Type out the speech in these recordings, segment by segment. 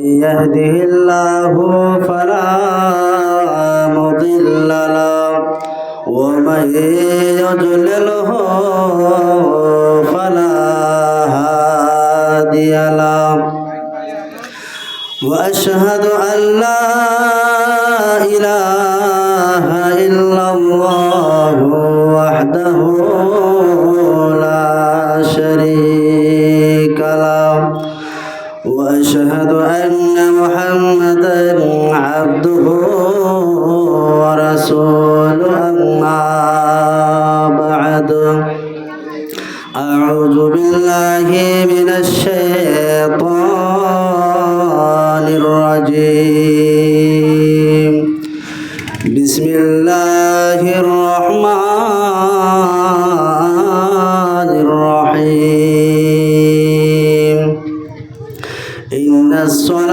يهده الله فلا مضل له ومن يضلله فلا هادي له وأشهد أن لا إله إلا الله وحده لا شريك له وأشهد أن محمدا عبده ورسوله أما بعد أعوذ بالله من الشيطان الرجيم بسم الله الرحمن الرحيم إن الصلاة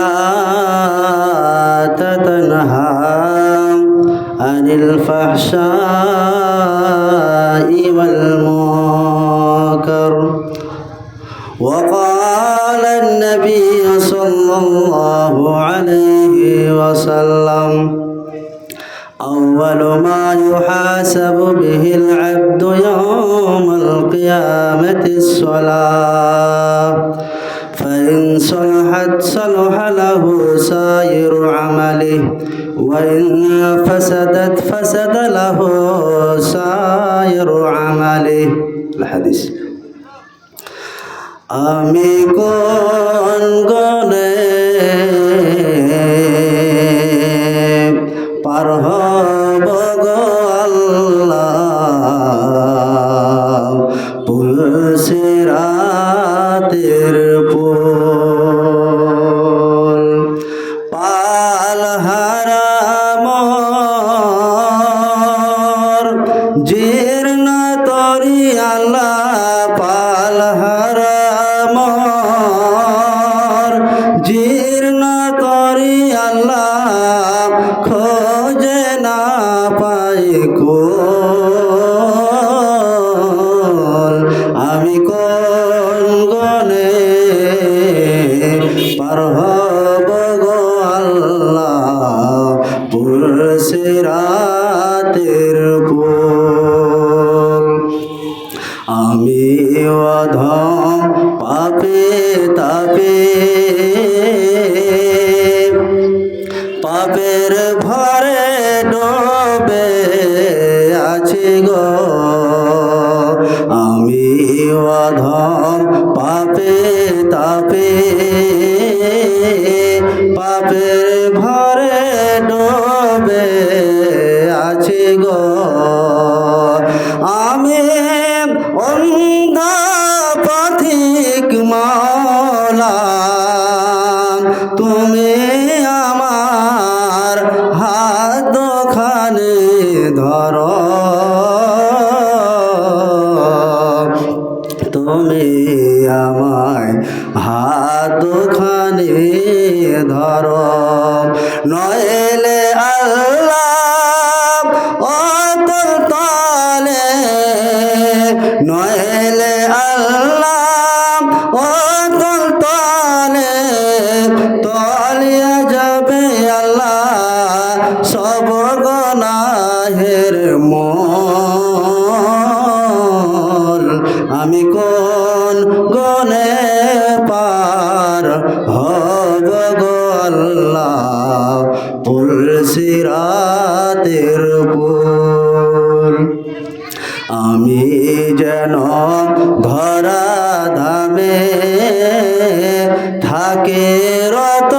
تنهى عن الفحشاء والمنكر وقال النبي صلى الله عليه وسلم أول ما يحاسب به العبد يوم القيامة الصلاة فإن صلحت صلح له سائر عمله وإن فسدت فسد له سائر عمله الحديث আমি কোন গুণে পার হব গো আল্লাহ পুলসিরাতের পুল পাল হারাম জীর্ণ তরি আল্লাহ পাল হারাম জীর্ণ তরি আল্লাহ খোঁজে না পাই কোল আমি কোন গুণে পার হব গো আল্লাহ পুলসিরাতের পুল আমি অধম পাপে তাপে পাপের ভরে ডোবে আছি গো আমি অধম পাপে তাপে পাপের ভরে ডোবে আছি গো আমি অন্ধ পথিক মাওলা তুমি আমার হাত খানে ধরো তুমি আমায় হাত খানে ধরো নইলে আল্লাহ অতল তলে নইলে আল্লাহ অতল তলে তলিয়ে যাবে আল্লাহ সব গুনাহের মোল আমি কোন গুণে পার হব গো আল্লাহ পুলসিরাতের পুল আমি যেন ধরা ধামে থাকে রত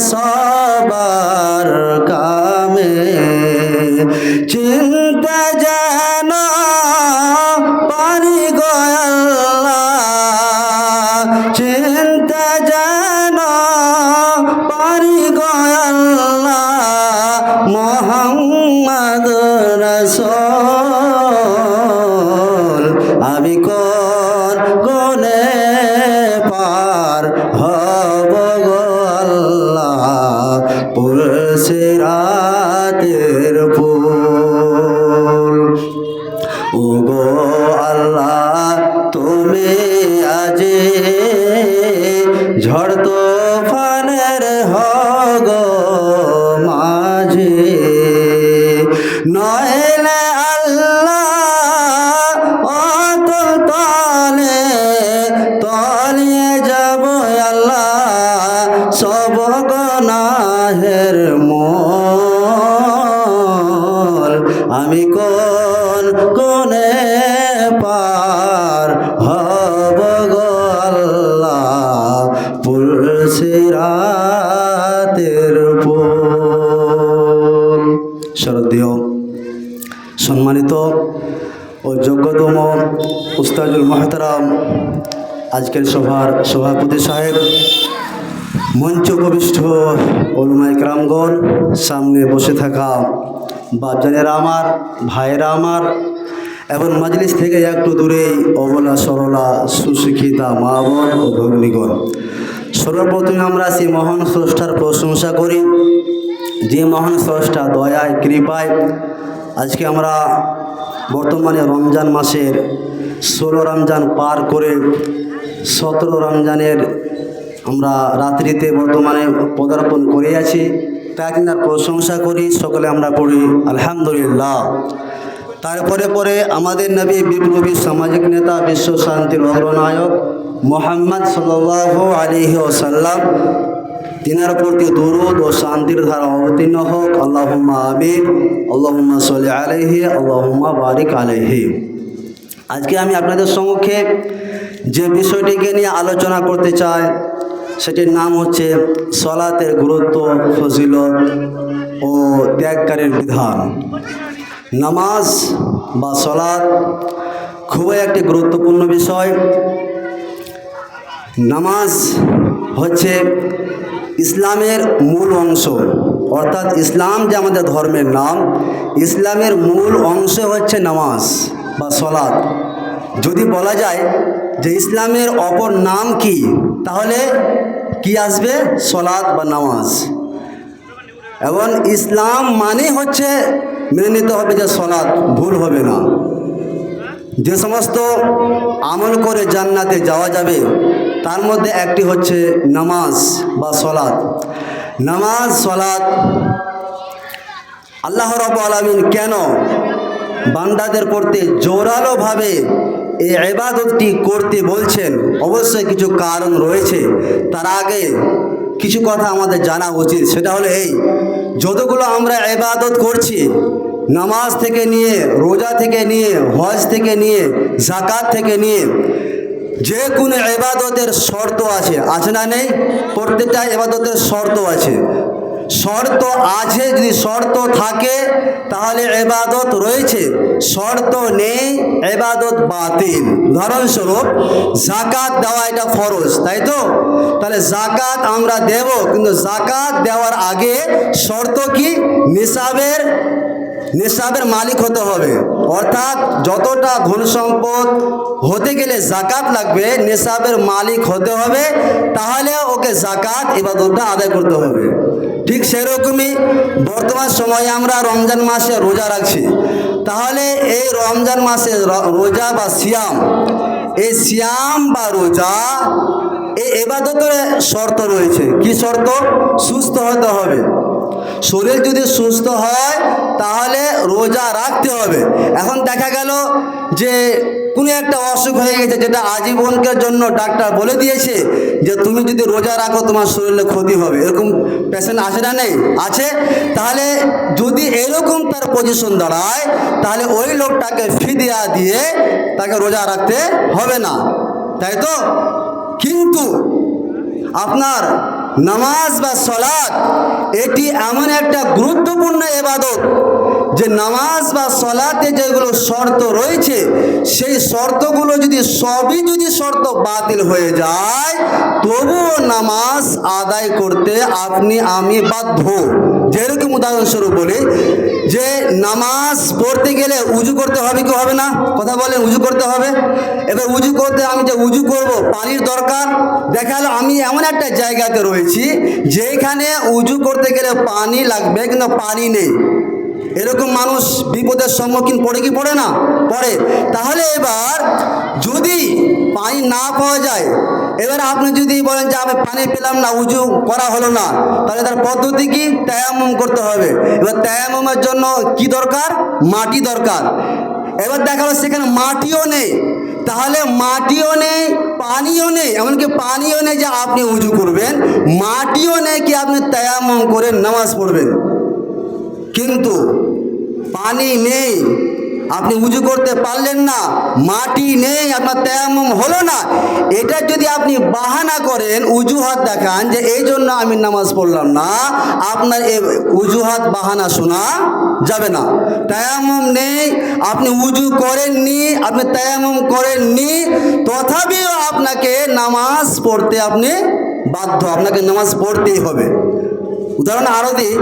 সবার কামে চিন্তা যেন পারি গো আল্লাহ চিন্তা যেন পারি গো আল্লাহ মুহাম্মদ রাসূল আমি কোন গুণে পার হব গো আল্লাহ পুলসিরাতের পুল ও গো আল্লাহ তুমি আজ ঝড় তো তুফানের হগ মাঝে, নইলে আল্লাহ অতল তলে তলিয়ে যাব আল্লাহ সব গুনাহের মোল। আমি কোন কোনে পার হব গো আল্লাহ পুলসিরাতের পুল। শ্রদ্ধেয় সম্মানিত ও যোগ্যতম উস্তাদুল মোহতারাম, আজকের সভার সভাপতি সাহেব, মঞ্চ উপবিষ্ট ওলামায়ে কেরামগণ, সামনে বসে থাকা বাপজানেরা আমার, ভাইয়েরা আমার, এবং মাজলিস থেকে একটু দূরেই অবলা সরলা সুশিক্ষিতা মা বোন ও ভগ্নীগণ, সর্বপ্রথমে আমরা সেই মহান স্রষ্টার প্রশংসা করি, যে মহান স্রষ্টা দয়ায় কৃপায় আজকে আমরা বর্তমানে রমজান মাসের 16 রমজান পার করে 17 রমজানের আমরা রাত্রিতে বর্তমানে পদার্পণ করে আছি। তাই তার প্রশংসা করি, সকলে আমরা পড়ি আলহামদুলিল্লাহ। তারপরে পরে আমাদের নবী বিপ্লবী সামাজিক নেতা, বিশ্ব শান্তির অগ্রনায়ক মুহাম্মদ সাল্লাল্লাহু আলাইহি ওয়াসাল্লাম, তিনার প্রতি দরুদ ও শান্তির ধারা অবতীর্ণ হোক। আল্লাহুম্মা আমিন, আল্লাহুম্মা সাল্লি আলাইহি, আল্লাহুম্মা বারিক আলাইহি। আজকে আমি আপনাদের সম্মুখে যে বিষয়টিকে নিয়ে আলোচনা করতে চাই সেটির নাম হচ্ছে সলাতের গুরুত্ব, ফজিলত ও ত্যাগকারীর বিধান। নামাজ বা সলাত খুবই একটি গুরুত্বপূর্ণ বিষয়। নামাজ হচ্ছে ইসলামের মূল অংশ, অর্থাৎ ইসলাম যে আমাদের ধর্মের নাম, ইসলামের মূল অংশ হচ্ছে নামাজ বা সলাত। যদি বলা যায় যে ইসলামের অপর নাম কি, তাহলে কি আসবে? সলাত বা নামাজ। এবং ইসলাম মানে হচ্ছে মেনে নিতে হবে যে সলাত, ভুল হবে না। যে সমস্ত আমল করে জান্নাতে যাওয়া যাবে তার মধ্যে একটি হচ্ছে নামাজ বা সলাত। নামাজ সলাত আল্লাহ রাব্বুল আলামিন কেন বান্দাদের করতে জোরালোভাবে এই ইবাদতটি করতে বলছেন? অবশ্যই কিছু কারণ রয়েছে। তার আগে কিছু কথা আমাদের জানা উচিত, সেটা হলো এই, যতগুলো আমরা ইবাদত করছি, নামাজ থেকে নিয়ে, রোজা থেকে নিয়ে, হজ থেকে নিয়ে, যাকাত থেকে নিয়ে, যে কোনো ইবাদতের শর্ত আছে, আছে না নেই? প্রত্যেকটা ইবাদতের শর্ত আছে। শর্ত আছে, যদি শর্ত থাকে তাহলে ইবাদত রয়েছে, শর্ত নেই ইবাদত বাতিল। উদাহরণস্বরূপ যাকাত দেওয়া এটা ফরজ, তাই তো? তাহলে যাকাত আমরা দেব, কিন্তু যাকাত দেওয়ার আগে শর্ত কি? নিসাবের মালিক হতে হবে। অর্থাৎ যতটা ধন সম্পদ হতে গেলে যাকাত লাগবে, নিসাবের মালিক হতে হবে, তাহলে ওকে যাকাত ইবাদতটা আদায় করতে হবে। ঠিক সেরকমই বর্তমান সময়ে আমরা রমজান মাসে রোজা রাখছি, তাহলে এই রমজান মাসে রোজা বা সিয়াম, এই সিয়াম বা রোজা এই ইবাদতের শর্ত রয়েছে। কি শর্ত? সুস্থ হতে হবে। শরীর যদি সুস্থ হয় তাহলে রোজা রাখতে হবে। এখন দেখা গেল যে কোনো একটা অসুখ হয়ে গেছে, যেটা আজীবনকার জন্য ডাক্তার বলে দিয়েছে যে তুমি যদি রোজা রাখো তোমার শরীরে ক্ষতি হবে, এরকম পেশেন্ট আছে না নেই? আছে। তাহলে যদি এরকম তার পজিশন দাঁড়ায়, তাহলে ওই লোকটাকে ফিদিয়া দিয়ে তাকে রোজা রাখতে হবে না, তাই তো? কিন্তু আপনার নামাজ বা সলাত এটি এমন একটা গুরুত্বপূর্ণ ইবাদত যে নামাজ বা সলাতে যেগুলো শর্ত রয়েছে, সেই শর্তগুলো যদি সবই শর্ত বাতিল হয়ে যায়, তবুও নামাজ আদায় করতে আপনি আমি বাধ্য। যেরকম উদাহরণস্বরূপ বলি যে নামাজ পড়তে গেলে উজু করতে হবে কি হবে না? কথা বলেন, উজু করতে হবে। এবার উজু করতে আমি যে উজু করব, পানির দরকার। দেখা গেল আমি এমন একটা জায়গাতে রয়েছি যেখানে উজু করতে গেলে পানি লাগবে, কিন্তু পানি নেই। এরকম মানুষ বিপদের সম্মুখীন পড়ে কি পড়ে না? পড়ে। তাহলে এবার যদি পানি না পাওয়া যায়, এবার আপনি যদি বলেন যে আমি পানি পেলাম না, উজু করা হলো না, তাহলে তার পদ্ধতি কি? তায়াম্মুম করতে হবে। এবার তায়াম্মুমের জন্য কি দরকার? মাটি দরকার। এবার দেখা গেলো সেখানে মাটিও নেই, তাহলে মাটিও নেই, পানিও নেই, এমনকি পানিও নেই যে আপনি উজু করবেন, মাটিও নেই কি আপনি তায়াম্মুম করে নামাজ পড়বেন। কিন্তু পানি নেই, আপনি উজু করতে পারলেন না, মাটি নেই, আপনার তায়াম্মুম হলো না, এটা যদি আপনি বাহানা করেন, অজুহাত দেখান যে এই জন্য আমি নামাজ পড়লাম না, আপনার এই অজুহাত বাহানা শোনা যাবে না। তায়াম্মুম নেই, আপনি উজু করেননি, আপনি তায়াম্মুম করেননি, তথাপিও আপনাকে নামাজ পড়তে আপনি বাধ্য, আপনাকে নামাজ পড়তেই হবে। উদাহরণ আরও দিই,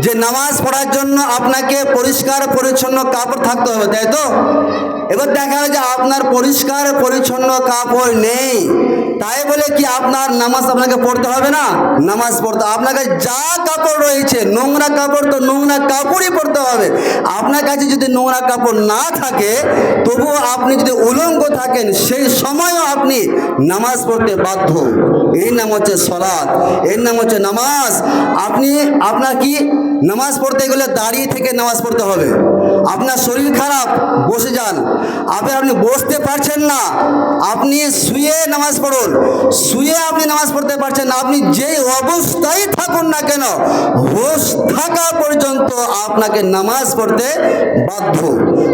যে নামাজ পড়ার জন্য আপনাকে পরিষ্কার পরিচ্ছন্ন কাপড় থাকতে হবে, তাই তো? এবার দেখা যায় যে আপনার পরিষ্কার পরিচ্ছন্ন কাপড় নেই, তাই বলে কি আপনার নামাজ আপনাকে পড়তে হবে না? নামাজ পড়তে আপনাকে যা কাপড় রয়েছে, নোংরা কাপড় তো নোংরা কাপড়ই পরতে হবে। আপনার কাছে যদি নোংরা কাপড় না থাকে, তবুও আপনি যদি উলঙ্গ থাকেন, সেই সময়ও আপনি নামাজ পড়তে বাধ্য। এই নাম হচ্ছে সালাত, এর নাম হচ্ছে নামাজ। আপনার কি নামাজ পড়তে গেলে দাঁড়িয়ে থেকে নামাজ পড়তে হবে। আপনার শরীর খারাপ, বসে যান। আপনি বসতে পারছেন না, আপনি শুয়ে নামাজ পড়ুন। শুয়ে আপনি নামাজ পড়তে পারছেন না, আপনি যেই অবস্থায় থাকুন না কেন, হোশ থাকা পর্যন্ত আপনাকে নামাজ পড়তে বাধ্য।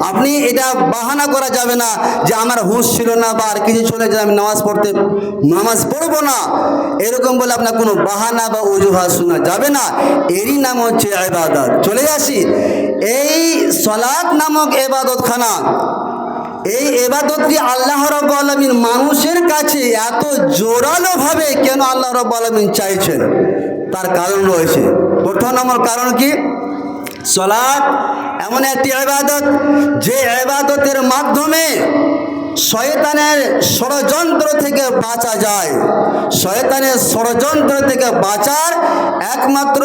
আপনি এটা বাহানা করা যাবে না যে আমার হুঁশ ছিল না বা আর কিছু চলে যে আমি নামাজ পড়বো না, এরকম বলে আপনার কোনো বাহানা বা অজুহাত শোনা যাবে না। এরই নাম হচ্ছে ইবাদত। চলে আসি এই সালাত নামক ইবাদতখানা, এই ইবাদতটি আল্লাহ রাব্বুল আলামিন মানুষের কাছে এত জোরালোভাবে কেন আল্লাহ রাব্বুল আলামিন চাইছেন, তার কারণ রয়েছে। প্রথম নম্বর কারণ কি? সালাত এমন একটি ইবাদত, যে ইবাদতের মাধ্যমে শয়তানের ষড়যন্ত্র থেকে বাঁচা যায়। শয়তানের ষড়যন্ত্র থেকে বাঁচার একমাত্র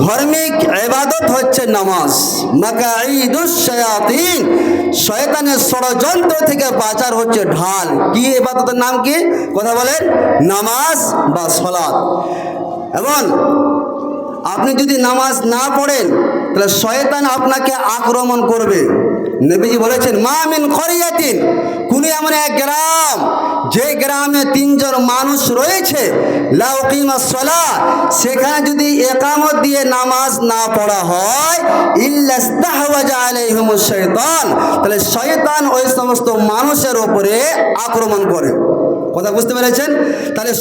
ধর্মিক ইবাদত হচ্ছে নামাজ। মাকাঈদুশ শায়াতিন, শয়তানের ষড়যন্ত্র থেকে বাঁচার হচ্ছে ঢাল। কি ইবাদতের নাম কি? কথা বলেন, নামাজ বা সালাত। এবং আপনি যদি নামাজ না পড়েন, তাহলে শয়তান আপনাকে আক্রমণ করবে। নবীজি বলেছেন, মা মিন করিয়াতিন, কোন এমন এক গ্রাম, যে গ্রামে 3 জন মানুষ রয়েছে, লা উকিমাস সালাহ, সেখানে যদি ইকামত দিয়ে নামাজ না পড়া হয়, ইল্লা ইস্তাহওয়াজা আলাইহিমুশ শাইতান, তাহলে শয়তান ওই সমস্ত মানুষের উপরে আক্রমণ করে। কথা বুঝতে পেরেছেন? তাহলে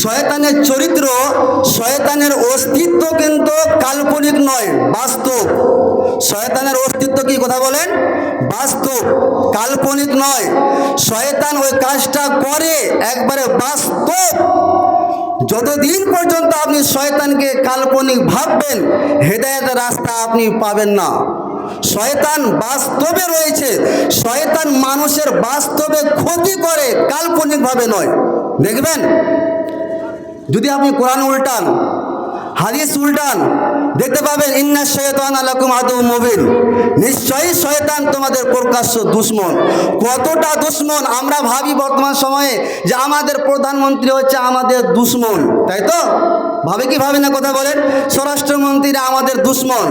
শয়তানের চরিত্র, শয়তানের অস্তিত্ব কিন্তু কাল্পনিক নয়, বাস্তব। শয়তানের অস্তিত্ব কি? কথা বলেন, বাস্তব, কাল্পনিক নয়। শয়তান ওই কাজটা করে একবারে বাস্তব। যতদিন পর্যন্ত আপনি শয়তানকে কাল্পনিক ভাববেন, হেদায়েতের রাস্তা আপনি পাবেন না। শয়তান বাস্তবে রয়েছে, শয়তান মানুষের বাস্তবে ক্ষতি করে, কাল্পনিকভাবে নয়। দেখবেন, যদি আপনি কোরআন উল্টান, হাদিস উল্টান, দেখতে পাবেন ইন্না শাইতানা লাকুম আদুউম মুবিন, নিশ্চয়ই শয়তান তোমাদের প্রকাশ্য দুশমন। কতটা দুশমন! আমরা ভাবি বর্তমান সময়ে যে আমাদের প্রধানমন্ত্রী হচ্ছে আমাদের দুশমন, তাই তো? ভাবে কি ভাবে না? কথা বলেন। স্বরাষ্ট্রমন্ত্রীরা আমাদের দুশমন,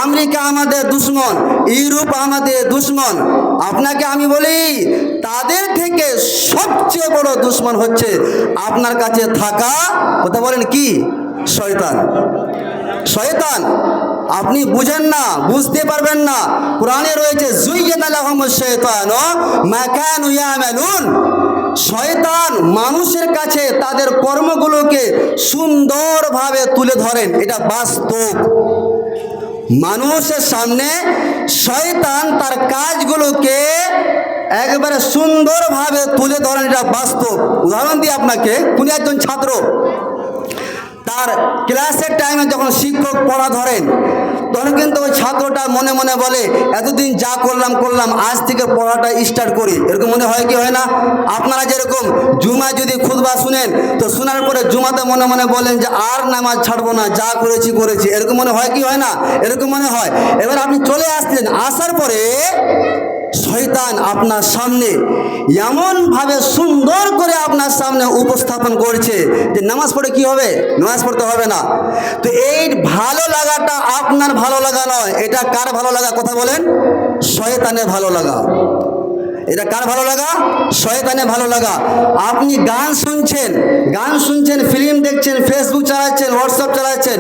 আমেরিকা আমাদের দুশমন, ইউরোপ আমাদের দুশমন। আপনাকে আমি বলি, তাদের থেকে সবচেয়ে বড় দুশমন হচ্ছে আপনার কাছে থাকা, কথা বলেন কি, শয়তান। শয়তান আপনি বুঝেন না, বুঝতে পারবেন না। কোরআনে রয়েছে, যুয়্যিনা লাহুমুশ শাইতানু মা কানু ইয়ামালুন, শয়তান মানুষের কাছে তাদের কর্মগুলোকে সুন্দরভাবে তুলে ধরেন, এটা বাস্তব। মানুষের সামনে শয়তান তার কাজগুলোকে একবারে সুন্দরভাবে তুলে ধরেন, এটা বাস্তব। উদাহরণ দিই আপনাকে, কোন একজন ছাত্র তার ক্লাসের টাইমে যখন শিক্ষক পড়া ধরেন, তখন কিন্তু ওই ছাত্রটা মনে মনে বলে, এতদিন যা করলাম, আজ থেকে পড়াটা স্টার্ট করি। এরকম মনে হয় কি হয় না? আপনারা যেরকম জুমা যদি খুতবা শুনেন, তো শোনার পরে জুমাতে মনে মনে বলেন যে আর নামাজ ছাড়বো না, যা করেছি। এরকম মনে হয় কি হয় না? এরকম মনে হয়। এবার আপনি চলে আসলেন, আসার পরে শয়তান আপনার সামনে এমনভাবে সুন্দর করে আপনার সামনে উপস্থাপন করছে যে নামাজ পড়ে কি হবে, নামাজ পড়তে হবে না। তো এই ভালো লাগাটা আপনার ভালো লাগা নয়, এটা কার ভালো লাগা কথা বলেন? শয়তানের ভালো লাগা। এটা কার ভালো লাগা? শয়তানের ভালো লাগা। আপনি গান শুনছেন, ফিল্ম দেখছেন, ফেসবুক চালাচ্ছেন, হোয়াটসঅ্যাপ চালাচ্ছেন,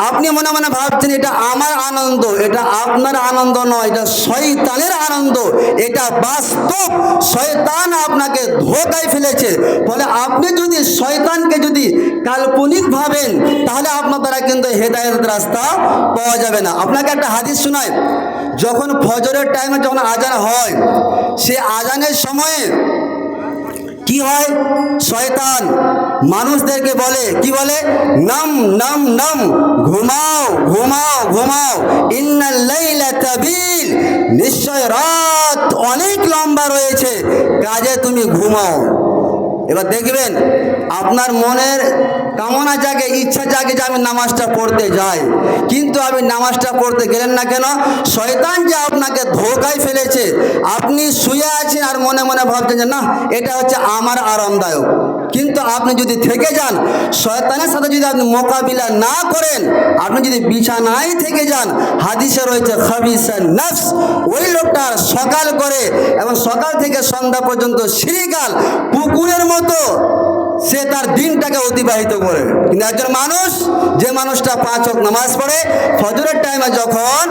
আপনি মনে মনে ভাবছেন এটা আমার আনন্দ, এটা আপনার আনন্দ নয়, এটা শয়তানের আনন্দ। এটা বাস্তব শয়তান আপনাকে ধোঁকায় ফেলেছে। ফলে আপনি যদি শয়তানকে যদি কাল্পনিক ভাবেন তাহলে আপনার দ্বারা কিন্তু হেদায়েতের রাস্তা পাওয়া যাবে না। আপনাকে একটা হাদিস শোনায়, যখন ফজরের টাইমে যখন আজান হয়, সে আজানের সময়ে কি হয়, শয়তান মানুষদেরকে বলে, কি বলে? নাম নাম নাম, ঘুমাও ঘুমাও ঘুমাও, ইন্নাল লাইলা তাবিল, নিশ্চয় রাত অনেক লম্বা রয়েছে, কাজে তুমি ঘুমাও। এবার দেখবেন আপনার মনের কামনা জাগে, ইচ্ছা জাগে যে আমি নামাজটা পড়তে যাই, কিন্তু আপনি নামাজটা পড়তে গেলেন না কেন? শয়তান যে আপনাকে ধোঁকায় ফেলেছে। আপনি শুয়ে আছেন আর মনে মনে ভাবছেন যে না এটা হচ্ছে আমার আরামদায়ক, কিন্তু আপনি যদি থেকে যান, শয়তানের সাথে যদি আপনি মোকাবিলা না করেন, আপনি যদি বিছানায় থেকে যান, হাদিসে রয়েছে খাবিসা নফস, ওই লোকটা সকাল করে এবং সকাল থেকে সন্ধ্যা পর্যন্ত শ্রীকাল পুকুরের মতো সে তার দিনটাকে অতিবাহিত করে। কিন্তু একজন মানুষ, যে মানুষটা 5 ওয়াক্ত নামাজ পড়ে, ফজরের টাইমে যখন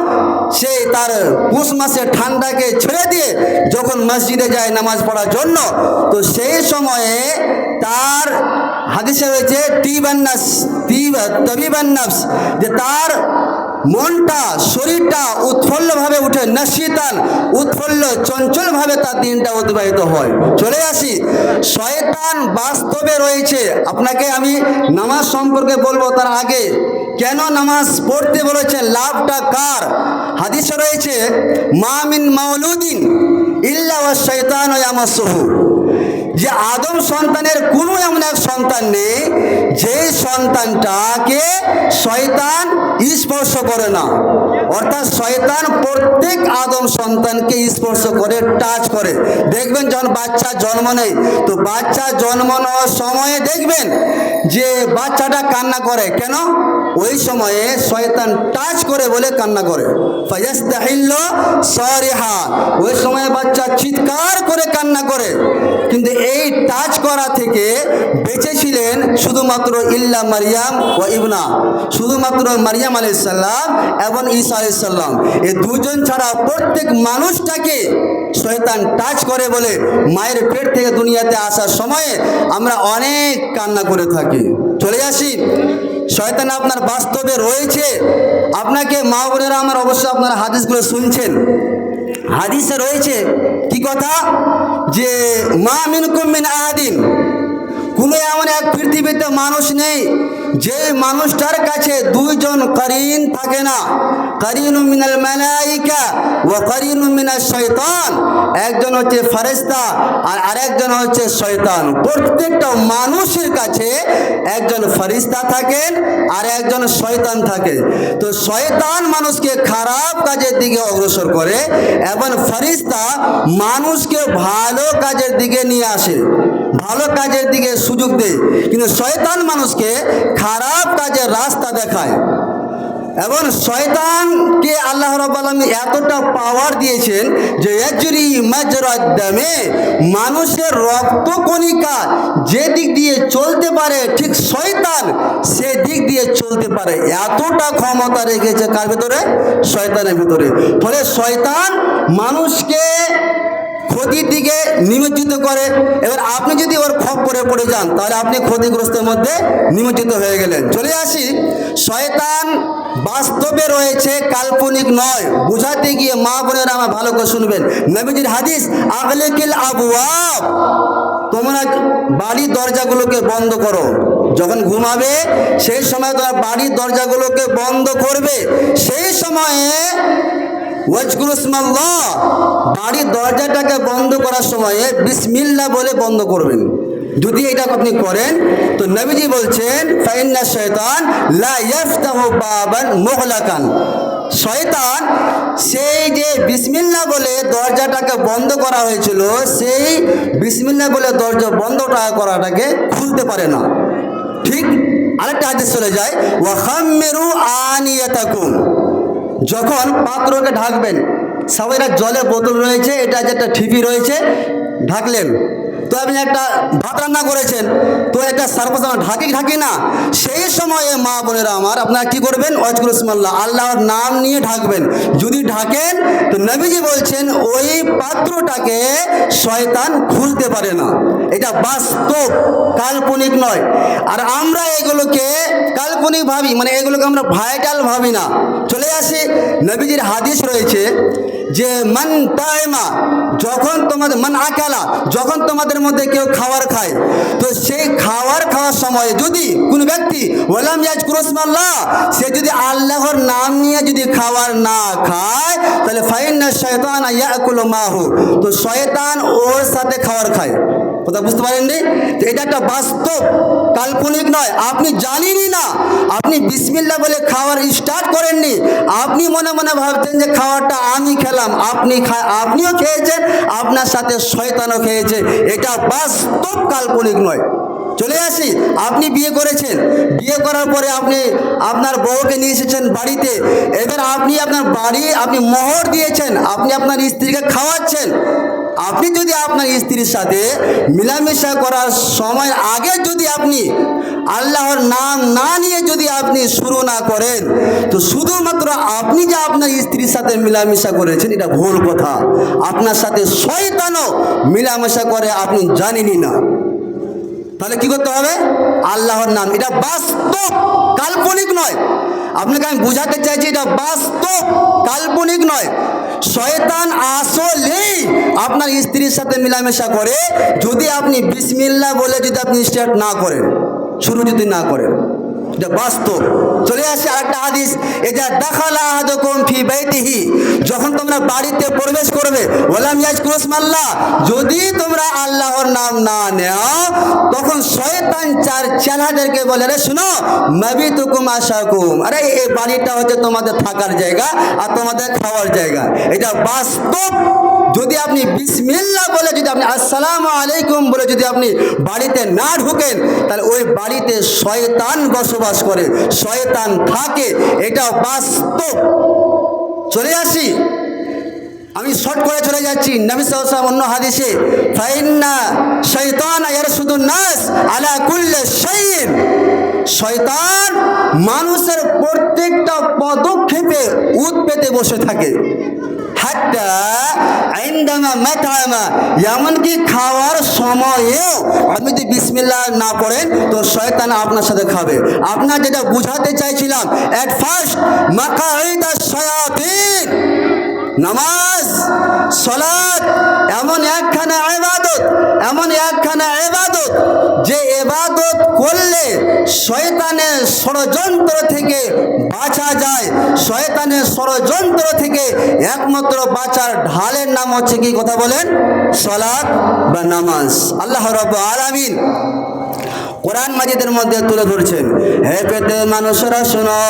সে তার পুষ মাসের ঠান্ডাকে ছেড়ে দিয়ে যখন মসজিদে যায় নামাজ পড়ার জন্য, তো সেই সময়ে তার হাদিসে রয়েছে তবিবান নফস, যে তার মনটা শরীরটা উৎফুল্লভাবে উঠে, নশীতান উৎফুল্ল চঞ্চলভাবে তার দিনটা অতিবাহিত হয়। চলে আসি, শয়তান বাস্তবে রয়েছে। আপনাকে আমি নামাজ সম্পর্কে বলবো, তার আগে কেন নামাজ পড়তে বলেছেন, লাভটা কার? হাদিসে রয়েছে মা মিন মাউলুদিন ইল্লা ওয়া শাইতানু ইয়ামাসসুহু, যে আদম সন্তানের কোনো এমন এক সন্তান নেই যে সন্তানটাকে শয়তান স্পর্শ করে না। অর্থাৎ শয়তান প্রত্যেক আদম সন্তানকে স্পর্শ করে, টাচ করে। দেখবেন যখন বাচ্চা জন্ম নেয়, তো বাচ্চা জন্ম নেওয়ার সময়ে দেখবেন যে বাচ্চাটা কান্না করে, কেন? ওই সময়ে শয়তান টাচ করে বলে কান্না করে। ফায়াস্তাহিল্লু সারিহা, ওই সময়ে বাচ্চা চিৎকার করে কান্না করে। কিন্তু এই টাচ করা থেকে বেঁচেছিলেন শুধুমাত্র ইল্লা মারিয়াম ও ইবনা, শুধুমাত্র মারিয়াম আলাইহিস সালাম এবং ঈসা আলাইহিস সালাম, এই দুজন ছাড়া প্রত্যেক মানুষটাকে শয়তান টাচ করে বলে মায়ের পেট থেকে দুনিয়াতে আসার সময়ে আমরা অনেক কান্না করে থাকি। চলে আসি, শয়তান আপনার বাস্তবে রয়েছে। আপনাকে মা বোনেরা আমার, অবশ্যই আপনারা হাদিসগুলো শুনছেন, হাদিসে রয়েছে কি কথা, যে মা মিনকুম মিন আহাদিন, কোনো এমন এক পৃথিবীতে মানুষ নেই যে মানুষটার কাছে দুইজন করিন থাকে না। করিনুম মিনাল মালাইকা ওয়া করিনুম মিনাশ শয়তান, একজন হচ্ছে ফেরেশতা আর আরেকজন হচ্ছে শয়তান। প্রত্যেকটা মানুষের কাছে একজন ফেরেশতা থাকেন আর একজন শয়তান থাকে। তো শয়তান মানুষকে খারাপ কাজের দিকে অগ্রসর করে এবং ফেরেশতা মানুষকে ভালো কাজের দিকে নিয়ে আসে, ভালো কাজের দিকে সুযোগ দেয়। কিন্তু শয়তান মানুষকে খারাপ কাজের রাস্তা দেখায়। এবং শয়তানকে আল্লাহ রাব্বুল আলামিন এতটা পাওয়ার দিয়েছেন যে ইয়াজরি মাজরাদ দামে, মানুষের রক্তকণিকা যে দিক দিয়ে চলতে পারে ঠিক শয়তান সে দিক দিয়ে চলতে পারে। এতটা ক্ষমতা রেখেছে কার ভিতরে? শয়তানের ভিতরে। ফলে শয়তান মানুষকে ক্ষতির দিকে নিমজ্জিত করে। এবার আপনি যদি ওর খপ্পরে পড়ে যান তাহলে আপনি ক্ষতিগ্রস্তের মধ্যে নিমজ্জিত হয়ে গেলেন। চলে আসি, শয়তান বাস্তবে রয়েছে, কাল্পনিক নয়। বুঝাতে গিয়ে মা বোনেরা আমার ভালো করে শুনবেন, নবীজির হাদিস, আগলিকিল আবওয়াব, তোমরা বাড়ির দরজাগুলোকে বন্ধ করো। যখন ঘুমাবে সেই সময় তোমরা বাড়ির দরজাগুলোকে বন্ধ করবে। সেই সময়ে ওয়াজকুরুসমাল্লাহ, বাড়ির দরজাটাকে বন্ধ করার সময়ে বিসমিল্লাহ বলে বন্ধ করবেন। যদি এটা আপনি করেন তো নবীজি বলছেন ফাইন্না শাইতান লা ইয়াফতাহু বাবান মুগলাকান, শয়তান সেই যে বিসমিল্লাহ বলে দরজাটাকে বন্ধ করা হয়েছিল, সেই বিসমিল্লাহ বলে দরজা বন্ধটা করাটাকে খুলতে পারে না। ঠিক আরেকটা হাদিস চলে যায়, ওয়া খাম্মিরু আনিয়াতাকুম, যখন পাত্রকে ঢাকবেন, সবাইরা জলে বোতল রয়েছে, এটা যেটা ঠিপি রয়েছে, ঢাকলেন, তো আপনি একটা ভাত রান্না করেছেন, তো একটা সার্ফেস আমরা ঢাকি না, সেই সময়ে মা বোনেরা আমার আপনারা কি করবেন, ওয়াজকুরুসমাল্লাহ, আল্লাহর নাম নিয়ে ঢাকবেন। যদি ঢাকেন তো নবীজি বলছেন ওই পাত্রটাকে শয়তান খুলতে পারে না। এটা বাস্তব, কাল্পনিক নয়। আর আমরা এগুলোকে কাল্পনিক ভাবি, মানে এগুলোকে আমরা ভাইটাল ভাবি না। চলে আসি নবীজির হাদিস রয়েছে যে মান তাইমা, যখন তোমাদের মান আকালা, যখন তোমাদের মধ্যে কেউ খাবার খায়, তো সেই খাওয়ার খাওয়ার সময় যদি কোনো ব্যক্তি ওয়ালাম ইয়াজকুরুসমাল্লাহ, সে যদি আল্লাহর নাম নিয়ে যদি খাবার না খায়, তাহলে ফাইন্না শায়তান ইয়াকুলু মাহু, তো শয়তান ওর সাথে খাবার খায়। কথা বুঝতে পারেননি? তো এটা একটা বাস্তব, কাল্পনিক নয়। আপনি জানেনই না, আপনি বিসমিল্লাহ বলে খাবার স্টার্ট করেননি, আপনি মনে মনে ভাবছেন যে খাবারটা আমি খেলাম, আপনিও খেয়েছেন, আপনার সাথে শয়তানও খেয়েছে। এটা বাস্তব, কাল্পনিক নয়। চলে আসি, আপনি বিয়ে করেছেন, বিয়ে করার পরে আপনি আপনার বউকে নিয়ে এসেছেন বাড়িতে, এবার আপনি আপনার বাড়ি আপনি মোহর দিয়েছেন, আপনি আপনার স্ত্রীকে খাওয়াচ্ছেন। আপনি যদি আপনার স্ত্রীর সাথে মিলামেশা করার সময় আগে যদি আপনি আল্লাহর নাম না নিয়ে যদি আপনি শুরু না করেন, তো শুধুমাত্র আপনি যে আপনার স্ত্রীর সাথে মিলামেশা করেছেন এটা ভুল কথা। আপনার সাথে শয়তানও মিলামেশা করে, আপনি জানেনই না। তাহলে কি করতে হবে, আল্লাহর নাম, এটা বাস্তব, কাল্পনিক নয়। আপনাকে আমি বুঝাতে চাইছি এটা বাস্তব, কাল্পনিক নয়। শয়তান আসলেই আপনার স্ত্রীর সাথে মিলামেশা করে, যদি আপনি বিসমিল্লাহ বলে যদি আপনি স্টার্ট না করেন, শুরু যদি না করেন, এটা বাস্তব। চলে আসে আরেকটা হাদিস, এটা দাখালা আহাদুকুম ফি বাইতিহি, যখন তোমরা বাড়িতে প্রবেশ করবে, ওয়ালাম ইয়াজকুরুসমাল্লাহ, যদি তোমরা আল্লাহর নাম না নেও, তখন শয়তান চার চেলাদেরকে বলে, আরে শুনো, মাবিতুকুম আশাকুম, আরে এই বাড়িটা হচ্ছে তোমাদের থাকার জায়গা আর তোমাদের খাওয়ার জায়গা। এটা বাস্তব। যদি আপনি বিসমিল্লাহ বলে যদি আপনি আসসালামু আলাইকুম বলে যদি আপনি বাড়িতে না ঢুকেন, তাহলে ওই বাড়িতে শয়তান বসবাস করে, শয়তান থাকে, এটা বাস্তব। চলে আসি, আমি শর্ট করে চলে যাচ্ছি। নবী সাল্লাল্লাহু আলাইহি ওয়াসাল্লাম অন্য হাদিসে, ফাইন্না শাইতানা ইয়ারসুদুন নাস আলা কুল্লি শাইইন, শয়তান মানুষের প্রত্যেকটা পদক্ষেপে উৎ পেতে বসে থাকে। হাত্তা ইনদামা মাতামা, এমনকি খাওয়ার সময়েও আপনি যদি বিসমিল্লাহ না পড়েন তো শয়তান আপনার সাথে খাবে। আপনার যেটা বুঝাতে চাইছিলাম, এট ফার্স্ট মাকাইদাশ শায়াতিন, নামাজ, সালাত এমন একখানা ইবাদত, এমন একখানা ইবাদত যে ইবাদত করলে শয়তানের ষড়যন্ত্র থেকে বাঁচা যায়। শয়তানের ষড়যন্ত্র থেকে একমাত্র বাঁচার ঢালের নাম হচ্ছে কি, কথা বলেন, সালাত বা নামাজ। আল্লাহ রাব্বুল আলামিন কোরআন মাজিদের মধ্যে তুলে ধরছেন, হে পেতে মানুষরা শোনো,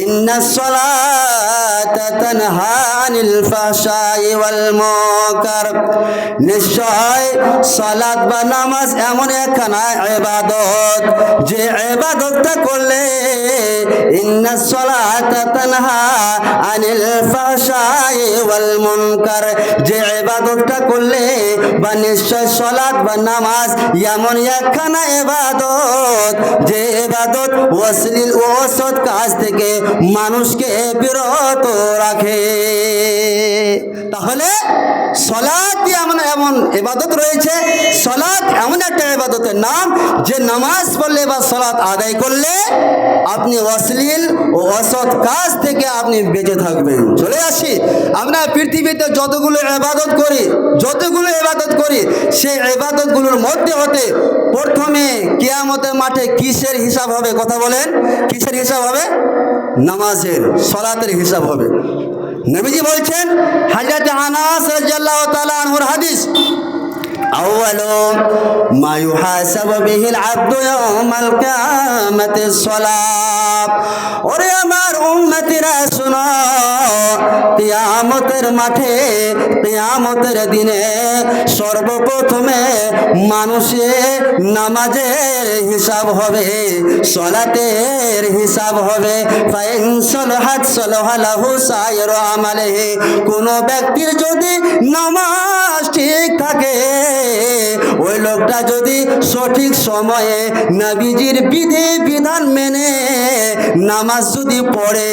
ইন্নাস সালাতা তানহা আনিল ফাহশাই ওয়াল মুনকার, নিশ্চয় সালাত বা নামাজ এমন একখানা ইবাদত যে ইবাদতটা করলে, ইন্নাস সালাতা তানহা আনিল ফাহশাই ওয়াল মুনকার, যে ইবাদতটা করলে বা নিশ্চয় সালাত বা নামাজ এমন একখানা ইবাদত যে ইবাদত অশ্লীল ও অসৎ কাজ থেকে মানুষকে বিরত রাখে। তাহলে সালাত এমন এমন ইবাদত রয়েছে, সালাত এমন একটা ইবাদতের নাম যে নামাজ পড়লে বা সালাত আদায় করলে আপনি অশ্লীল ও অসৎ কাজ থেকে আপনি বেঁচে থাকবেন। চলে আসি, আমরা পৃথিবীতে যতগুলো ইবাদত করি সেই ইবাদতগুলোর মধ্যে হতে প্রথমে কিয়ামতের মাঠে কিসের হিসাব হবে, কথা বলেন, কিসের হিসাব হবে, নামাজের, সালাতের হিসাব হবে। নবীজি বলছেন, হযরত আনাস রাদিয়াল্লাহু তাআলা আনহুর হাদিস, أول ما يحاسب به العبد يوم القيامة الصلاة ওরে আমার উম্মতিরা শুনো কিয়ামতের মাঠে কিয়ামতের দিনে সর্বপ্রথমে মানুষের নামাজের হিসাব হবে সালাতের হিসাব হবে ফাইন সালাহাত সালাহালাহু সাইরু আমালিহি কোন ব্যক্তির যদি নামাজ ঠিক থাকে ওই লোকটা যদি সঠিক সময়ে নবীজির বিধি বিধান মেনে নামাজ যদি পড়ে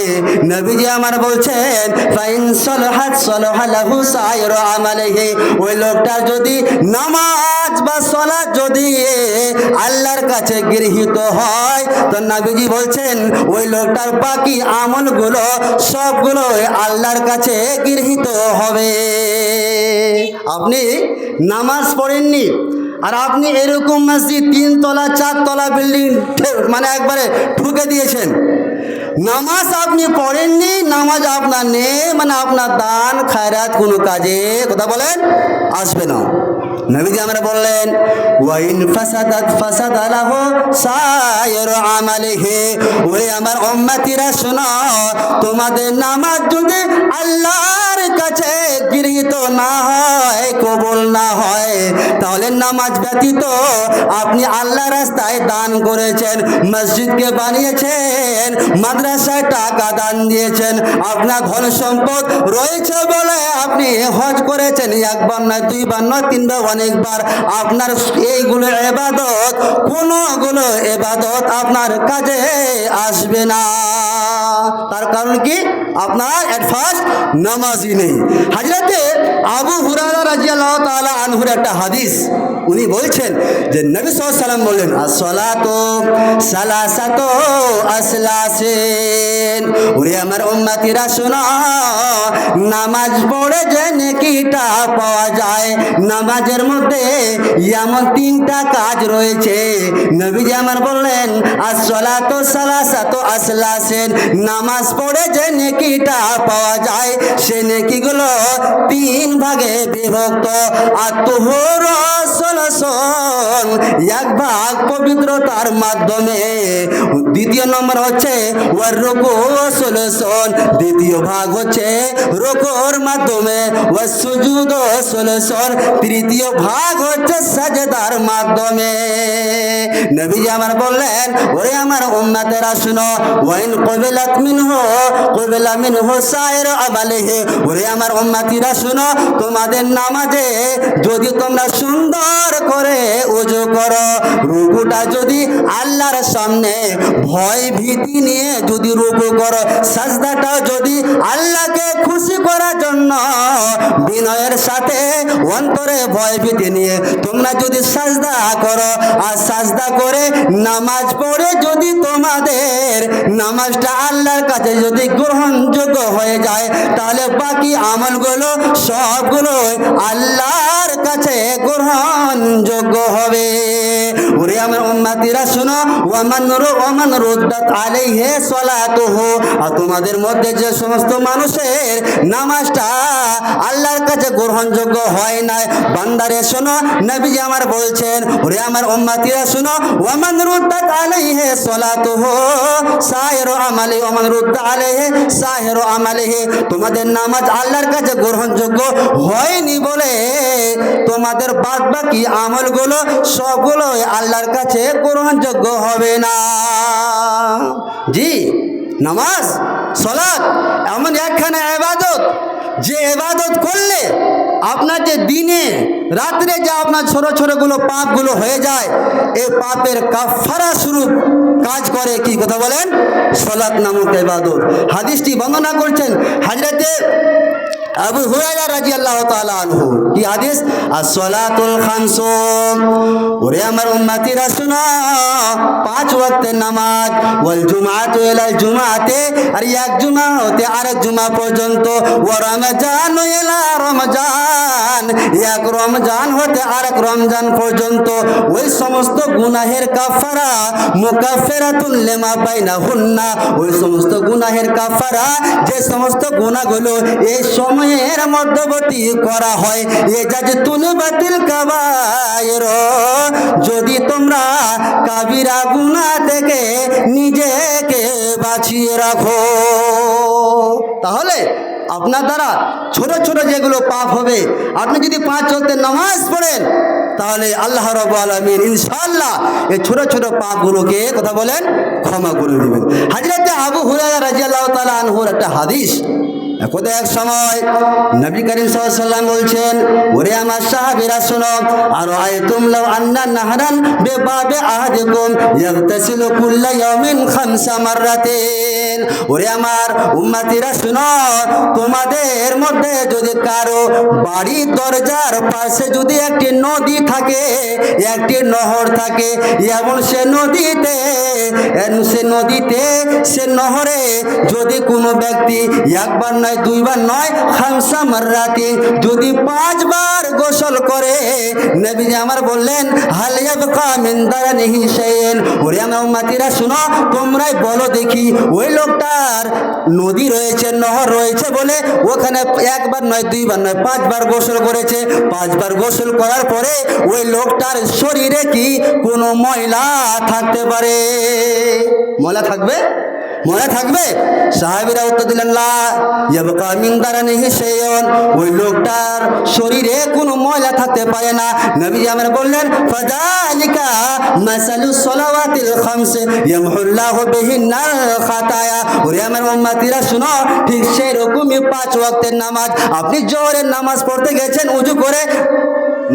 নবীজি আমার বলছেন ফাইন সালাহাত সালাহালাহু সাইরু আমালিহি ওই লোকটা যদি নামাজ বা সালাত যদি আল্লাহর কাছে গৃহীত হয় তো নবীজি বলছেন ওই লোকটার বাকি আমলগুলো সবগুলো আল্লাহর কাছে গৃহীত হবে। আপনি নামাজ পড়েননি আর আপনি এরকম মসজিদ 3 তলা 4 তলা বিল্ডিং মানে একবারে ঠুকে দিয়েছেন, নামাজ আপনি পড়েননি, নামাজ আপনার নেই, মানে আপনার দান খায়রাত কোনো কাজে কথা বলেন আসবে না। নবীজি আমরা বললেন ওয়াইন ফাসাদাত ফাসাদালাহু সাইরু আমালিহি ওরে আমার উম্মতিরা শোনো তোমাদের নামাজ যদি আল্লাহর কাছে গৃহীত না হয় কবুল না হয় তাহলে নামাজ ব্যতীত আপনি আল্লাহর রাস্তায় দান করেছেন, মসজিদকে বানিয়েছেন, মাদ্রাসায় টাকা দান দিয়েছেন, আপনার ধন সম্পদ রয়েছে বলে আপনি হজ করেছেন, একবার নয় দুইবার নয় তিনবার অনেকবার, আপনার এইগুলো ইবাদত কোনগুলো ইবাদত আপনার কাজে আসবে না। তার কারণ কি আপনার এট ফার্স্ট নামাজই নেই। হযরতে আবু হুরায়রা রাদিয়াল্লাহু তাআলা আনহুর একটা হাদিস উনি বলছেন যে নবী সাল্লাল্লাহু আলাইহি ওয়াসাল্লাম বলেন আসসালাতু সালাসাতু আসলাসিন ওরে আমার উম্মতিরা শোনো নামাজ পড়ে যে নেকিটা পাওয়া যায় নামাজের মধ্যে এমন 3টা কাজ রয়েছে। নবীজি আমার বললেন আসসালাতু সালাসাতু আসলাসিন নামাজ পড়ে যে নেকিটা পাওয়া যায় সে নেকিগুলো 3 ভাগে বিভক্ত। আত-তুহুর সলাসন এক ভাগ পবিত্রতার মাধ্যমে, দ্বিতীয় নম্বর হচ্ছে ওয়ার রুকু সলাসন দ্বিতীয় ভাগ হচ্ছে রুকুর মাধ্যমে, ওয়াস সুজুদ সলাসন তৃতীয় ভাগ হচ্ছে সাজদার মাধ্যমে। নবী আমার বললেন ওরে আমার উম্মতেরা শুনো ওয়াইন কবিলাত মিনহু সাইর আমালিহি ওরে আমার উম্মতিরা শুনো তোমাদের নামাজে যদি তোমরা সুন্দর করে ওযু করো, রুকুটা যদি আল্লাহর সামনে ভয় ভীতি নিয়ে যদি রুকু করো, সাজদাটা যদি আল্লাহকে খুশি করার জন্য বিনয়ের সাথে অন্তরে ভয় ভীতি নিয়ে তোমরা যদি সাজদা করো আর সাজদা করে নামাজ পড়ে যদি তোমাদের নামাজটা আল্লাহর কাছে যদি গ্রহণযোগ্য হয়ে যায় তাহলে বাকি আমলগুলো সবগুলো আল্লাহর কাছে গ্রহণযোগ্য হবে। ওরে আমার উম্মতিরা শুনো ওয়ামান রুদ্দাত আলাইহি সালাতুহু আর তোমাদের মধ্যে যে সমস্ত মানুষের নামাজটা আল্লাহর কাছে গ্রহণযোগ্য হয় না বান্দারে শোনো নবীজি আমার বলছেন ওরে আমার উম্মতিরা শোনো ওয়ামান রুদ্দাত আলাইহি সালাতুহু সাইরু আমালি ওয়ামান রুদ্দা আলাইহি সাইরু আমালিহি তোমাদের নামাজ আল্লাহর কাছে গ্রহণযোগ্য হয়নি বলে তোমাদের বাদ বাকি আমলগুলো সবগুলো আল্লাহর কাছে গ্রহণযোগ্য হবে না। জি নামাজ সালাত এমন একখানা ইবাদত যে ইবাদত করলে আপনার যে দিনে রাত্রে যে আপনার ছোট ছোটগুলো পাপগুলো হয়ে যায় এই পাপের কাফারা স্বরূপ কাজ করে কি কথা বলেন সালাত নামক ইবাদত। হাদিসটি বর্ণনা করছেন হযরতে আবু হুরায়রা রাদিয়াল্লাহু তাআলা আনহু কি হাদিস as-salatul khamsu ওরে আমার উম্মতিরা শুনো 5 ওয়াক্তের নামাজ ওয়াল জুমআতু ইলাল জুমআতে আর এক জুমা হতে আরেক জুমা পর্যন্ত ওয়া রমজান ইলা রমজান এক রমজান হতে আরেক রমজান পর্যন্ত ওই সমস্ত গুনাহের কাফারা মুকাফফিরাতুন লিমা বাইনাহুন্না ওই সমস্ত গুনাহের কাফারা যে সমস্ত গুনাহগুলো এই সময় সময়ের মধ্যবর্তী করা হয় এজাজতুন বাতিল কাবায়ের, যদি তোমরা কাবিরা গুনাহ থেকে নিজেকে বাঁচিয়ে রাখো। তাহলে আপনার দ্বারা ছোট ছোট যেগুলো পাপ হবে, আপনি যদি 5 ওয়াক্তের নামাজ পড়েন তাহলে আল্লাহ রাব্বুল আলামিন ইনশাআল্লাহ এই ছোট ছোট পাপগুলোকে কথা বলেন ক্ষমা করে দেবেন। হযরত আবু হুরায়রা রাদিয়াল্লাহু তাআলা আনহুর একটা হাদিস, একদা এক সময় নবী করিম সাল্লাল্লাহু আলাইহি ওয়াসাল্লাম বলছেন, ওরে আমার সাহাবীরা শোনো, আর আয়াতুম লাউ আন্না নাহরান বিবাবে আহাদিকুম ইয়াগতাসিলু কুল্লা ইয়াউমিন 5 মাররাতিন। ওরে আমার উম্মতিরা শোনো, তোমাদের মধ্যে যদি কারো বাড়ির দরজার পাশে যদি একটি নদী থাকে, একটি নহর থাকে, এমন সে নহরে যদি কোনো ব্যক্তি একবার নয়, 2 বার নয়, 5 মাররাতিন যদি 5 বার গোসল করে, নবীজি আমার বললেন হাল ইয়াবকা মিন দারানিহি শাইইন। ওরে আমার উম্মতিরা শোনো, তোমরাই বলো দেখি, ওই লোকটার নদী রয়েছে, নহর রয়েছে বলে ওখানে 1 বার নয়, 2 বার নয়, 5 বার গোসল করেছে। 5 বার গোসল করার পরে ওই লোকটার শরীরে কি কোনো ময়লা থাকতে পারে? ময়লা থাকবে? মনে থাকবে? সাহাবীরা উত্তর দিলেন লা ইয়াবকা মিন দারানিহি শাইউন, ওই লোকটার শরীরে কোনো ময়লা থাকতে পারে না। নবী আমার বললেন ফাযালিকা মাসালুস সালাওয়াতিল খামস ইয়ামহুল্লাহু বিহিন্নাল খাতায়া। ওরে আমার উম্মতিরা শুনো, ঠিক সেই রকমই 5 ওয়াক্তের নামাজ, আপনি জোহরের নামাজ পড়তে গেছেন, ওযু করে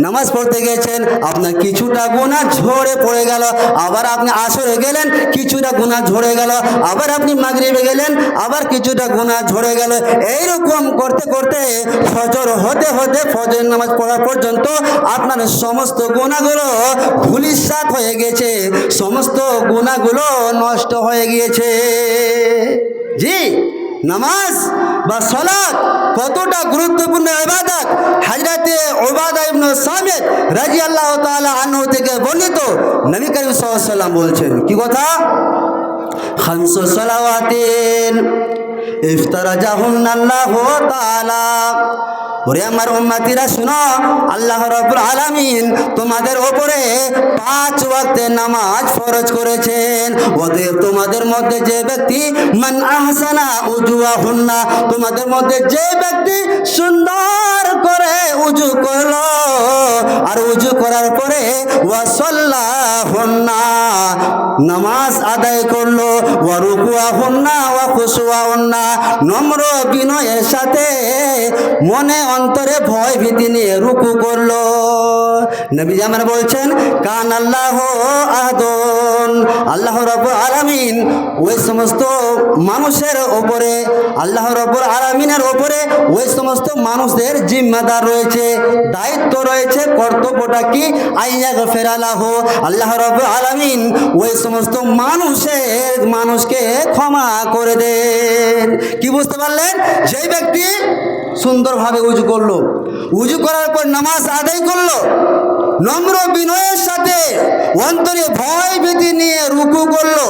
নামাজ পড়তে গেছেন, আপনার কিছুটা গুনাহ ঝরে পড়ে গেল, আবার আপনি আসরে গেলেন, কিছুটা গুনাহ ঝরে গেল, আবার আপনি মাগরিবে গেলেন, আবার কিছুটা গুনাহ ঝরে গেল। এইরকম করতে করতে ফজর হতে হতে, ফজরের নামাজ পড়া পর্যন্ত আপনার সমস্ত গুনাহগুলো ধূলিসাৎ হয়ে গেছে, সমস্ত গুনাহগুলো নষ্ট হয়ে গিয়েছে। জি, নামাজ বা সালাত কতটা গুরুত্বপূর্ণ ইবাদত, হযরতে উবাদা ইবনে সামিত রাদিয়াল্লাহু তাআলা আনহু থেকে বর্ণিত, নবী করিম সাল্লাল্লাহু আলাইহি ওয়াসাল্লাম বলছেন কি কথা? 5 সালাওয়াতিন ইফতারাজাহুন্নাল্লাহু তাআলা। ওরে আমার উম্মতিরা শুনো, আল্লাহ রাব্বুল আলামিন তোমাদের উপরে 5 ওয়াক্তের নামাজ ফরজ করেছেন। ওদের তোমাদের মধ্যে যে ব্যক্তি মান আহসানা উজুয়াহুন্না, তোমাদের মধ্যে যে ব্যক্তি সুন্দর করে উজু করলো, আর উজু করার পরে ওয়া সাল্লাহুন্না, নামাজ আদায় করলো, ওয়া রুকুআহুন্না ওয়া খুশুআহুন্না, নম্র বিনয়ের সাথে মনে অন্তরে ভয় ভীতি নিয়ে রুকু করলো। নবী আমার বলছেন কান আল্লাহ আহাদুন, আল্লাহ রাব্বুল আলামিন ওই সমস্ত মানুষের উপরে, আল্লাহ রাব্বুল আলামিনের উপরে ওই সমস্ত মানুষদের জিম্মাদার রয়েছে, দায়িত্ব রয়েছে, কর্তব্যটা কি? আইয়া গফিরা লাহু, আল্লাহ রাব্বুল আলামিন ওই সমস্ত মানুষকে ক্ষমা করে দেন। কি বুঝতে পারলেন? যেই ব্যক্তি সুন্দরভাবে উজু করলো, উজু করার পর নামাজ আদায় করলো, নম্র বিনয়ের সাথে অন্তরে ভয় ভীতি নিয়ে রুকু করলো,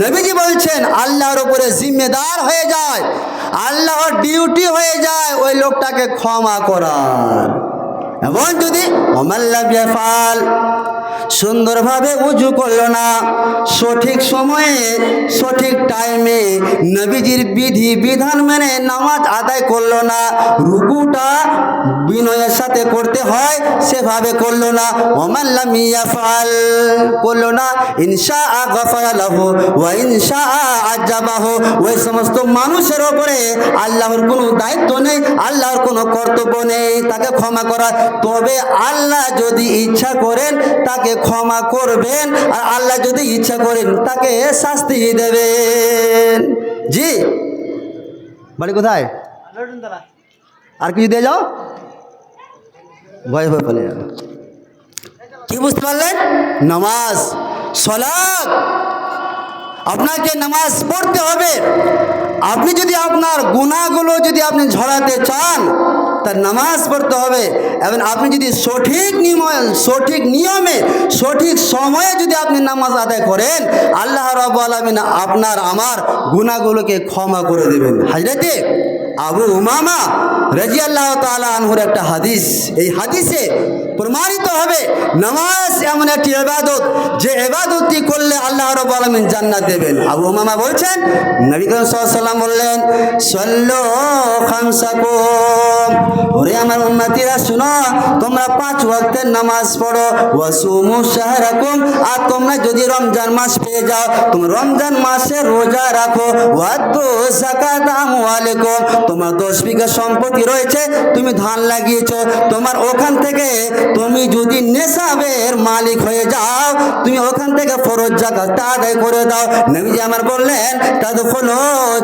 নবীজি বলছেন আল্লাহর উপরে জিম্মেদার হয়ে যায়, আল্লাহর ডিউটি হয়ে যায় ওই লোকটাকে ক্ষমা করার। এবং যদি ওমাল্লা বিফাল, সুন্দরভাবে উজু করলো না, সঠিক সময়ে সঠিক টাইমে নবীজির বিধি বিধান মেনে নামাজ আদায় করলো না, রুকুটা বিনয়ের সাথে করতে হয় সেভাবে করলো না, ওমাল্লাম ইয়াফাল, করলো না, ইনশাআ গফারা লাহু ওয়া ইনশাআ আযাবাহু, ওই সমস্ত মানুষের উপরে আল্লাহর কোনো দায়িত্ব নেই, আল্লাহর কোনো কর্তব্য নেই তাকে ক্ষমা করা। তবে আল্লাহ যদি ইচ্ছা করেন তাকে ক্ষমা করবেন, আর আল্লাহ যদি ইচ্ছা করেন তাকে শাস্তি দেবেন। জি, বাড়ি কোথায়? আর কিছু দিয়ে যাও, ভয় ভয় পালিয়ে যাবে। কি বুঝতে পারলেন? নামাজ, সালাত, আপনাকে নামাজ পড়তে হবে। আপনি যদি আপনার গুনাহগুলো যদি আপনি ঝরাতে চান, তার নামাজ পড়তে হবে। এবং আপনি যদি সঠিক নিয়মে সঠিক সময়ে যদি আপনি নামাজ আদায় করেন, আল্লাহ রাব্বুল আলামিন আপনার আমার গুনাহগুলোকে ক্ষমা করে দেবেন। হযরতে আবু উমামা রাদিয়াল্লাহু তাআলা আনহুর একটা হাদিস, এই হাদিসে প্রমাণিত হবে নামাজ এমন একটি ইবাদত যে ইবাদতটি করলে আল্লাহ রাব্বুল আলামিন জান্নাত দেবেন। আবু উমামা বলছেন নবী করিম সাল্লাল্লাহু আলাইহি ওয়াসাল্লাম বললেন সাল্লু খামসাকুম, ওরে আমার উম্মতিরা শুনো, তোমরা 5 ওয়াক্তের নামাজ পড়ো, ওয়াসুমু শাহরাকুম, আর তোমরা যদি রমজান মাস পেয়ে যাও তোমরা রমজান মাসে রোজা রাখো, ওয়াতু যাকাত আমওয়ালিকুম, তোমার 10 বিঘা সম্পত্তি রয়েছে, তুমি ধান লাগিয়েছো, তোমার ওখান থেকে তুমি যদি নেশাবের মালিক হয়ে যাও তুমি ওখান থেকে ফরজ যাকাতটা আদায় করে দাও। নবীজি আমার বললেন তাদখুলু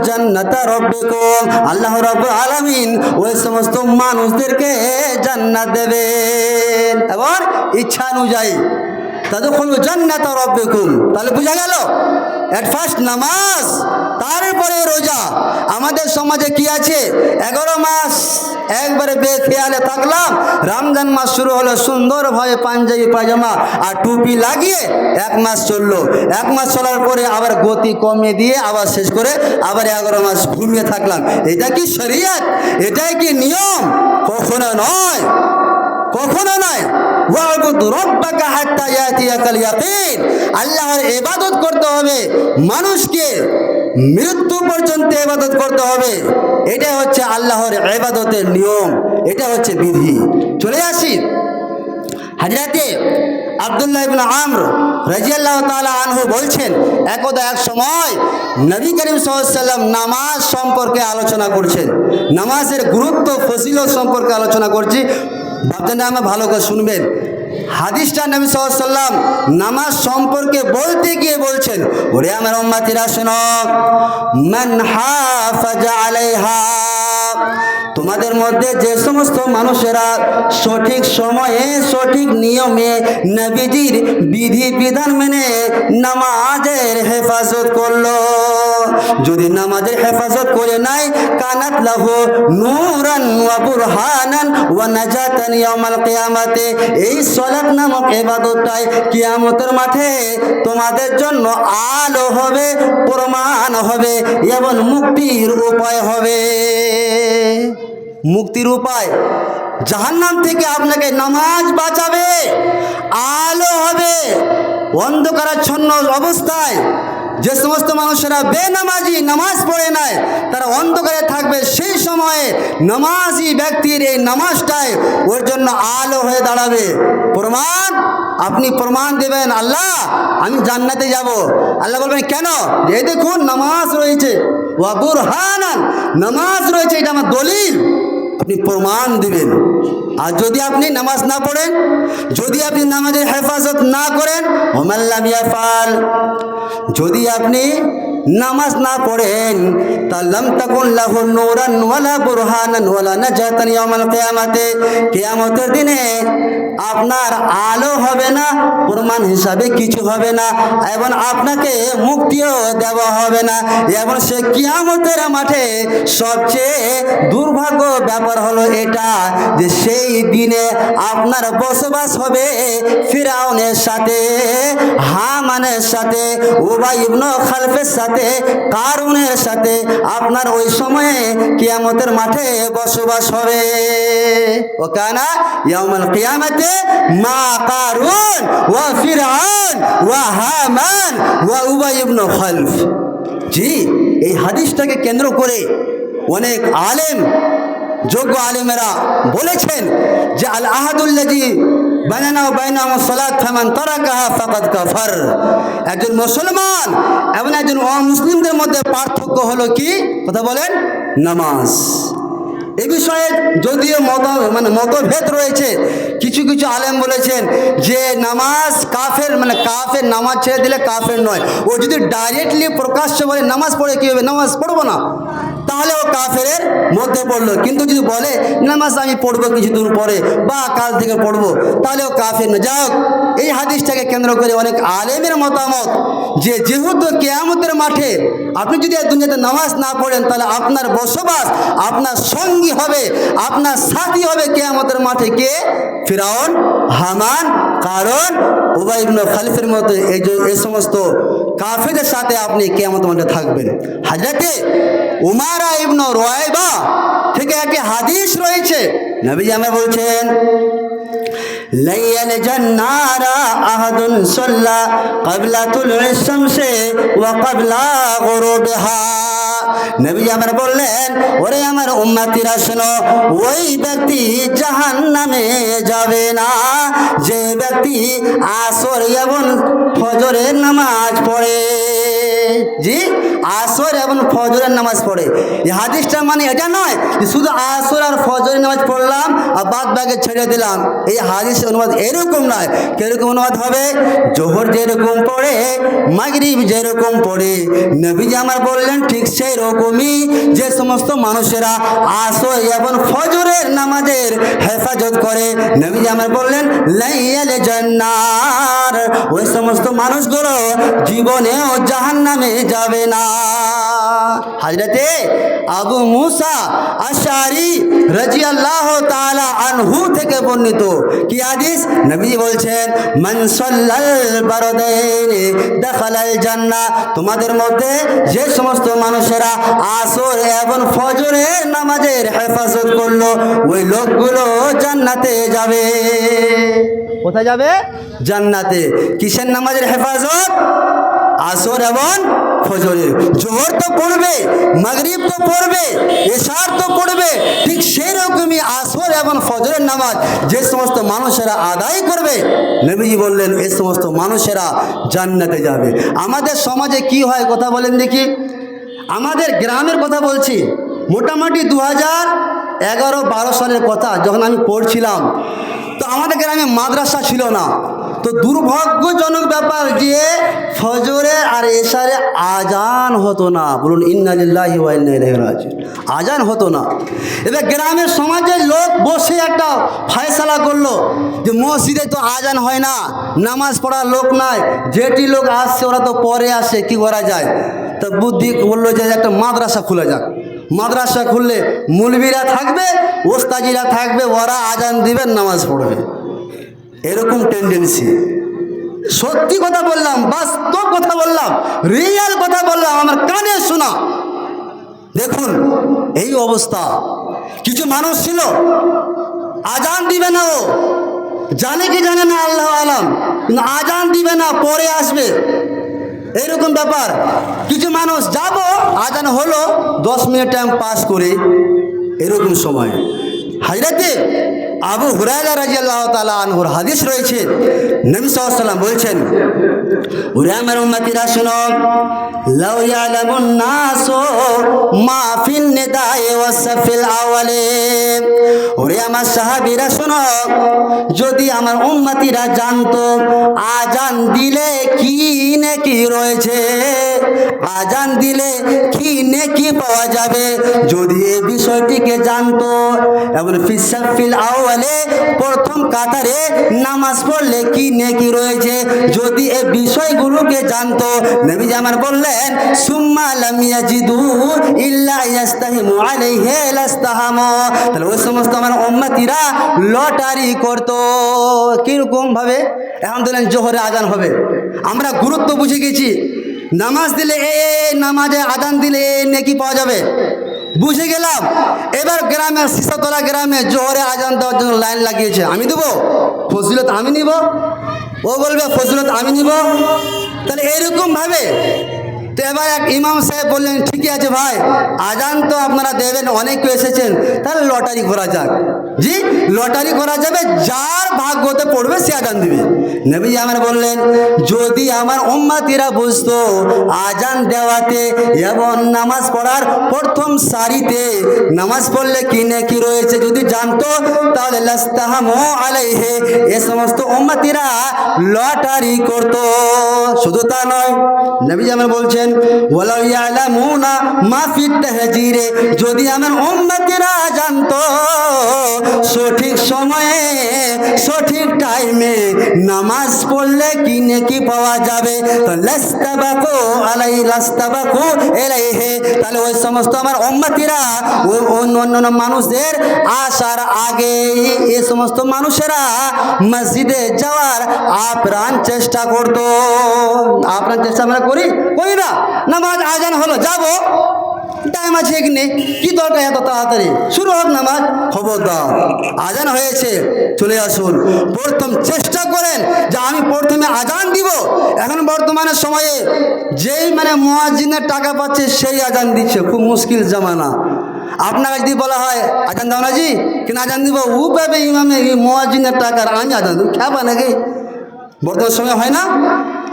জান্নাতা রাব্বিকুম, আল্লাহ রাব্বুল আলামিন ওই সমস্ত মানুষদেরকে জান্নাত দেবেন এবং ইচ্ছা অনুযায়ী। তাদখুলু জান্নাতা রাব্বিকুম, তাহলে বোঝা গেল এট ফার্স্ট নামাজ, তারপরে রোজা। আমাদের সমাজে কি আছে, 11 মাস একবারে বেখেয়ালে থাকলাম, রমজান মাস শুরু হলো সুন্দরভাবে পাঞ্জাবি পায়জামা আর টুপি লাগিয়ে 1 মাস চললো, 1 মাস চলার পরে আবার গতি কমে দিয়ে আবার শেষ করে আবার 11 মাস ঘুমিয়ে থাকলাম। এটা কি শরীয়ত? এটাই কি নিয়ম? কখনো নয়, কখনো নয়। ওয়াবুদ রাব্বাকা হাত্তা ইয়াতিয়াকাল ইয়াকিন, আল্লাহর ইবাদত করতে হবে, মানুষকে মৃত্যু পর্যন্ত ইবাদত করতে হবে। এটা হচ্ছে আল্লাহর ইবাদতের নিয়ম, এটা হচ্ছে বিধি। চলে আসি হযরতে আব্দুল্লাহ ইবনে আমর রাদিয়াল্লাহু তাআলা আনহু বলছেন একদা এক সময় নবী করিম সাল্লাল্লাহু আলাইহি ওয়াসাল্লাম নামাজ সম্পর্কে আলোচনা করছেন, নামাজের গুরুত্ব ফজিলত সম্পর্কে আলোচনা করছি, ভাবছেন আমার ভালো করে শুনবেন। হাদিসটা নবী সাল্লাল্লাহু আলাইহি ওয়াসাল্লাম নামাজ সম্পর্কে বলতে গিয়ে বলছেন ওরে আমার উম্মতিরা শোনো, মান হাফাজা আলাইহা, তোমাদের মধ্যে যে সমস্ত মানুষেরা সঠিক সময়ে সঠিক নিয়মে নবীজির বিধি বিধান মেনে নামাজের হেফাজত করলো, যদি নামাজের হেফাজত করে নাই কানাত লাহু নূরান ওয়া বুরহানান ওয়া নাজাতান ইয়াউমাল কিয়ামাতে, এই সালাত নামক ইবাদতটাই কিয়ামতের মাঠে তোমাদের জন্য আলো হবে, প্রমাণ হবে এবং মুক্তির উপায় হবে। মুক্তির উপায়, জাহান্নাম থেকে আপনাকে নামাজ বাঁচাবে, আলো হবে। অন্ধকারাচ্ছন্ন অবস্থায় যে সমস্ত মানুষেরা বেনামাজি, নামাজ পড়ে নাই, তারা অন্ধকারে থাকবে, সেই সময়ে নামাজি ব্যক্তির এই নামাজটাই ওর জন্য আলো হয়ে দাঁড়াবে। প্রমাণ, আপনি প্রমাণ দেবেন আল্লাহ আমি জান্নাতে যাব, আল্লাহ বলবেন কেন, এই দেখুন নামাজ রয়েছে, ওয়া বুরহানান, নামাজ রয়েছে, এটা আমার দলিল, আপনি প্রমাণ দিবেন। আর যদি আপনি নামাজ না পড়েন, যদি আপনি নামাজের হেফাজত না করেন, ওমাল্লাম ইয়াফাল, যদি আপনি নামাজ না পড়েন তাল্লাম তাকুন লাহু নূরান ওয়ালা বুরহানান ওয়ালা নাজাতান ইয়াউমাল কিয়ামাতে, কিয়ামতের দিনে আপনার আলো হবে না, প্রমাণ হিসাবে কিছু হবে না, এবং আপনাকে মুক্তিও দেওয়া হবে না। এবং সে কিয়ামতের মাঠে সবচেয়ে দুর্ভাগ্য ব্যাপার হলো এটা যে সেই দিনে আপনার বসবাস হবে ফিরাউনের সাথে, হামানের সাথে, উবাই ইবনে খালফের সাথে, কারুনের সাথে, আপনার ওই সময়ে কিয়ামতের মাঠে বসবাস হবে। ও কানা ইয়াউমাল কিয়ামাতে মা কারুন ওয়া ফিরআউন ওয়া হামান ওয়া উবাই ইবনে খালফ। জি, এই হাদিসটাকে কেন্দ্র করে অনেক আলেম, যোগ্য আলেমেরা বলেছেন যে আল আহাদুল্লাযী বাইনানা ওয়া বাইনাহুম সালাত ফামান তারাকাহা ফাকাদ কাফার, একজন মুসলমান এবং একজন অমুসলিমদের মধ্যে পার্থক্য হলো কি, কথা বলেন, নামাজ। এ বিষয়ে যদিও মতভেদ রয়েছে, কিছু কিছু আলেম বলেছেন যে নামাজ কাফের, কাফের নামাজ ছেড়ে দিলে কাফের নয়, ও যদি ডাইরেক্টলি প্রকাশ্য বলে নামাজ পড়ে কী হবে, নামাজ পড়বো না, তাহলে ও কাফের মধ্যে পড়লো। কিন্তু যদি বলে নামাজ আমি পড়বো কিছু দূর পরে বা কাল থেকে পড়বো, তাহলে ও কাফের না। যাই হোক, এই হাদিসটাকে কেন্দ্র করে অনেক আলেমের মতামত যে যেহেতু কিয়ামতের মাঠে আপনি যদি দুনিয়াতে নামাজ না পড়েন তাহলে আপনার বসবাস, আপনার সঙ্গী হবে, আপনার সাথী হবে কিয়ামতের মাঠে কে, ফিরাউন, হামান, কারুন, উবাই ইবনে খালফের মতো এই সমস্ত কাফেরদের সাথে আপনি কিয়ামতের মাঠে থাকবেন। হযরতে উমারা ইবনে রুয়াইবা থেকে একটি হাদিস রয়েছে, নবী আমার বলছেন লাইয়াল জান্নারা আহাদুন সাল্লা ক্বাবলা তুলুইশ শামসি ওয়া ক্বাবলা গুরুবিহা। নবী আমার বললেন, ওরে আমার উম্মতিরা শোনো, ওই ব্যক্তি জাহান্নামে যাবে না যে ব্যক্তি আসর এবং ফজরের নামাজ পড়ে। জি, আসর এবং ফজরের নামাজ পড়ে। এই হাদিসটা মানে এটা নয় যে শুধু আসর আর ফজরের নামাজ পড়লাম আর বাদ বাকি ছেড়ে দিলাম। এই হাদিসের অনুবাদ এরকম নয়। কিরকম অনুবাদ হবে? জোহর যেরকম পড়ে, মাগরিব যেরকম পড়ে, নবীজি আমার বললেন ঠিক সেই রকমই যে সমস্ত মানুষেরা আসর এবং ফজরের নামাজের হেফাজত করে, নবীজি আমার বললেন লাইয়াল জান্নার, ওই সমস্ত মানুষগুলো জীবনেও জাহান্নামে যাবে না। হযরতে আবু মুসা আশআরী রাদিয়াল্লাহু তাআলা আনহু থেকে বর্ণিত কি হাদিস? নবী বলছেন মান সাল্লাল বারদাইন দাখালাল জান্নাহ, তোমাদের মধ্যে যে সমস্ত মানুষেরা আসর এবং ফজরের নামাজের হেফাজত করলো, ওই লোকগুলো জান্নাতে যাবে। কোথায় যাবে? জান্নাতে। কিসের নামাজের হেফাজত? আসর এবং ফজরের। জোহর তো পড়বে, মাগরিব তো পড়বে, এশার তো পড়বে, ঠিক সেই রকমই আসর এবং ফজরের নামাজ যে সমস্ত মানুষেরা আদায় করবে, নবীজি বললেন এই সমস্ত মানুষেরা জান্নাতে যাবে। আমাদের সমাজে কি হয় কথা বলেন দেখি? আমাদের গ্রামের কথা বলছি, মোটামুটি 2011-12 সালের কথা, যখন আমি পড়ছিলাম, তো আমাদের গ্রামে মাদ্রাসা ছিল না। তো দুর্ভাগ্যজনক ব্যাপার যে ফজরে আর এশারে আজান হতো না। বলুন ইন্না লিল্লাহি ওয়া ইন্না ইলাইহি রাজিউন। আজান হতো না। এবার গ্রামের সমাজের লোক বসে একটা ফয়সালা করলো যে মসজিদে তো আজান হয় না, নামাজ পড়ার লোক নাই, যেটি লোক আসছে ওরা তো পরে আসে, কি করা যায়? তো বুদ্ধি বললো যে একটা মাদ্রাসা খোলা যাক। মাদ্রাসা খুললে মুলবিরা থাকবে, ওস্তাজিরা থাকবে, ওরা আজান দিবেন, নামাজ পড়বে। এরকম টেন্ডেন্সি। সত্যি কথা বললাম, বাস্তব কথা বললাম, রিয়াল কথা বললাম, আমার কানে শোনা। দেখুন এই অবস্থা। কিছু মানুষ ছিল আজান দিবে না, ও জানে কি জানে না আল্লাহ আলাম, কিন্তু আজান দিবে না, পরে আসবে, এইরকম ব্যাপার। কিছু মানুষ যাব, আজান হলো 10 মিনিট টাইম পাস করে, এরকম সময়। হযরতে আবু হুরায়রা রাদিয়াল্লাহু তাআলা আনহুর হাদিস রয়েছে, নবী সাল্লাল্লাহু আলাইহি ওয়াসাল্লাম বলছেন, ওরে আমার উম্মতিরা শোনো, লাউ ইয়ালামুন নাসু মা ফিন নিদাই ওয়াস সাফিল আওয়ালে, ওরে আমার সাহাবীরা শোনো, যদি আমার উম্মতিরা জানতো আজান দিলে কি নেকি রয়েছে, আজান দিলে কি নেকি পাওয়া যাবে, যদি এই বিষয়টিকে জানতো, এবং ফিসাফিল আওয়ালে প্রথম কাতারে নামাজ পড়লে কি নেকি রয়েছে, যদি এই বিষয়গুলোকে জানতো, নবী আমার বললেন সুম্মা লাম ইয়াজিদু ইল্লা ইয়াস্তাহিমু আলাইহি লাস্তাহামু, তাহলে ওই সমস্ত আমার উম্মতিরা লটারি করতো। কিরকম ভাবে? এখন দিলেন জোহরে আজান হবে, আমরা গুরুত্ব বুঝে গেছি, নামাজ দিলে নামাজে আজান দিলে নেকি পাওয়া যাবে, বুঝে গেলাম। এবার গ্রামে, সিসাতলা গ্রামে জোহরে আজান দেওয়ার জন্য লাইন লাগিয়েছে, আমি দেবো ফজিলত, আমি নিব, ও বলবে ফজিলত আমি নিব, তাহলে এইরকম ভাবে। তো এবার এক ইমাম সাহেব বললেন ঠিকই আছে ভাই, আজান তো আপনারা দেবেন, অনেকে এসেছেন, তাহলে লটারি করা যাক। জি, লটারি করা যাবে, যার ভাগ্যতে পড়বে সে আজান দিবে। নবী আমার বললেন যদি আমার উম্মতিরা বুঝতো আজান দেওয়াতে এবং নামাজ পড়ার প্রথম সারিতে নামাজ পড়লে কি নেকি রয়েছে যদি জানতো, তাহলে লাস্তাহামু আলাইহি, এ সমস্ত উম্মতিরা লটারি করত। শুধু তা নয়, নবী আমার বলছেন ওয়ালাউ ইয়ালামুনা মা ফি তাহজিরে, যদি আমার উম্মতিরা জানতো সঠিক সময়ে সঠিক টাইমে নামাজ পড়লে কি নেকি পাওয়া যাবে, তো লাস্তাবাকু আলাই লাস্তাবাকু ইলাইহি, তাহলে ওই সমস্ত আমার উম্মতিরা অন্য মানুষদের আসার আগে এই সমস্ত মানুষেরা মসজিদে যাওয়ার আপ্রাণ চেষ্টা করতো। আপ্রাণ চেষ্টা আমরা করি না, নামাজ আজান হলো যাব, টাইম আছে এখানে, কি দরকার এত তাড়াতাড়ি, শুরু হোক নামাজ। খবরদার, আজান হয়েছে, চলে আসুন। প্রথম চেষ্টা করেন যে আমি প্রথমে আজান দিব। এখন বর্তমানে সময়ে যেই মুয়াজ্জিনের টাকা পাচ্ছে সেই আজান দিচ্ছে, খুব মুশকিল জামানা। আপনাকে যদি বলা হয় আজান দাও না জি, কেন আজান দিব, ও পাবে ইমামে মুয়াজ্জিনের টাকার, আমি আজান দেবো, খেপা নাকি? বর্তমান সময় হয় না,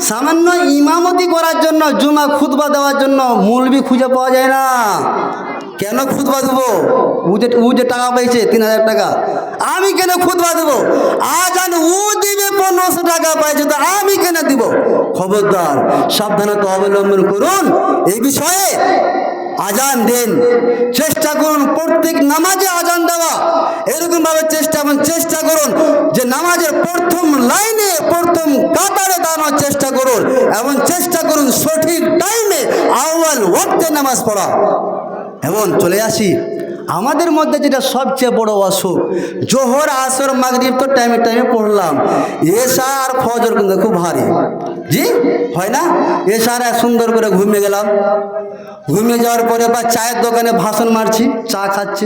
সামান্য ইমামতি করার জন্য, জুমা খুতবা দেওয়ার জন্য মৌলবি খুঁজে পাওয়া যায় না। কেন খুতবা দেবো? ও যে টাকা পেয়েছে 3000 টাকা, আমি কেন খুতবা দেবো? আজান ও দিবে 1500 টাকা পাইছে, তো আমি কেন দিব? খবরদার, সাবধানতা অবলম্বন করুন এই বিষয়ে। আজান দেন, চেষ্টা করুন প্রত্যেক নামাজে আজান দেওয়া। এরকমভাবে চেষ্টা করুন যে নামাজের প্রথম লাইনে, প্রথম কাতারে দাঁড়ানোর চেষ্টা করুন, এবং চেষ্টা করুন সঠিক টাইমে আউয়াল ওয়াক্তে নামাজ পড়া। এবং চলে আসি আমাদের মধ্যে যেটা সবচেয়ে বড় অসুখ, জোহর আসর মাগরিব তো টাইমে টাইমে পড়লাম, এশা আর ফজর কিন্তু খুব ভারী, জি হয় না? এশার সুন্দর করে ঘুমিয়ে গেলাম, ঘুমিয়ে যাওয়ার পরে বা চায়ের দোকানে ভাষণ মারছি, চা খাচ্ছি,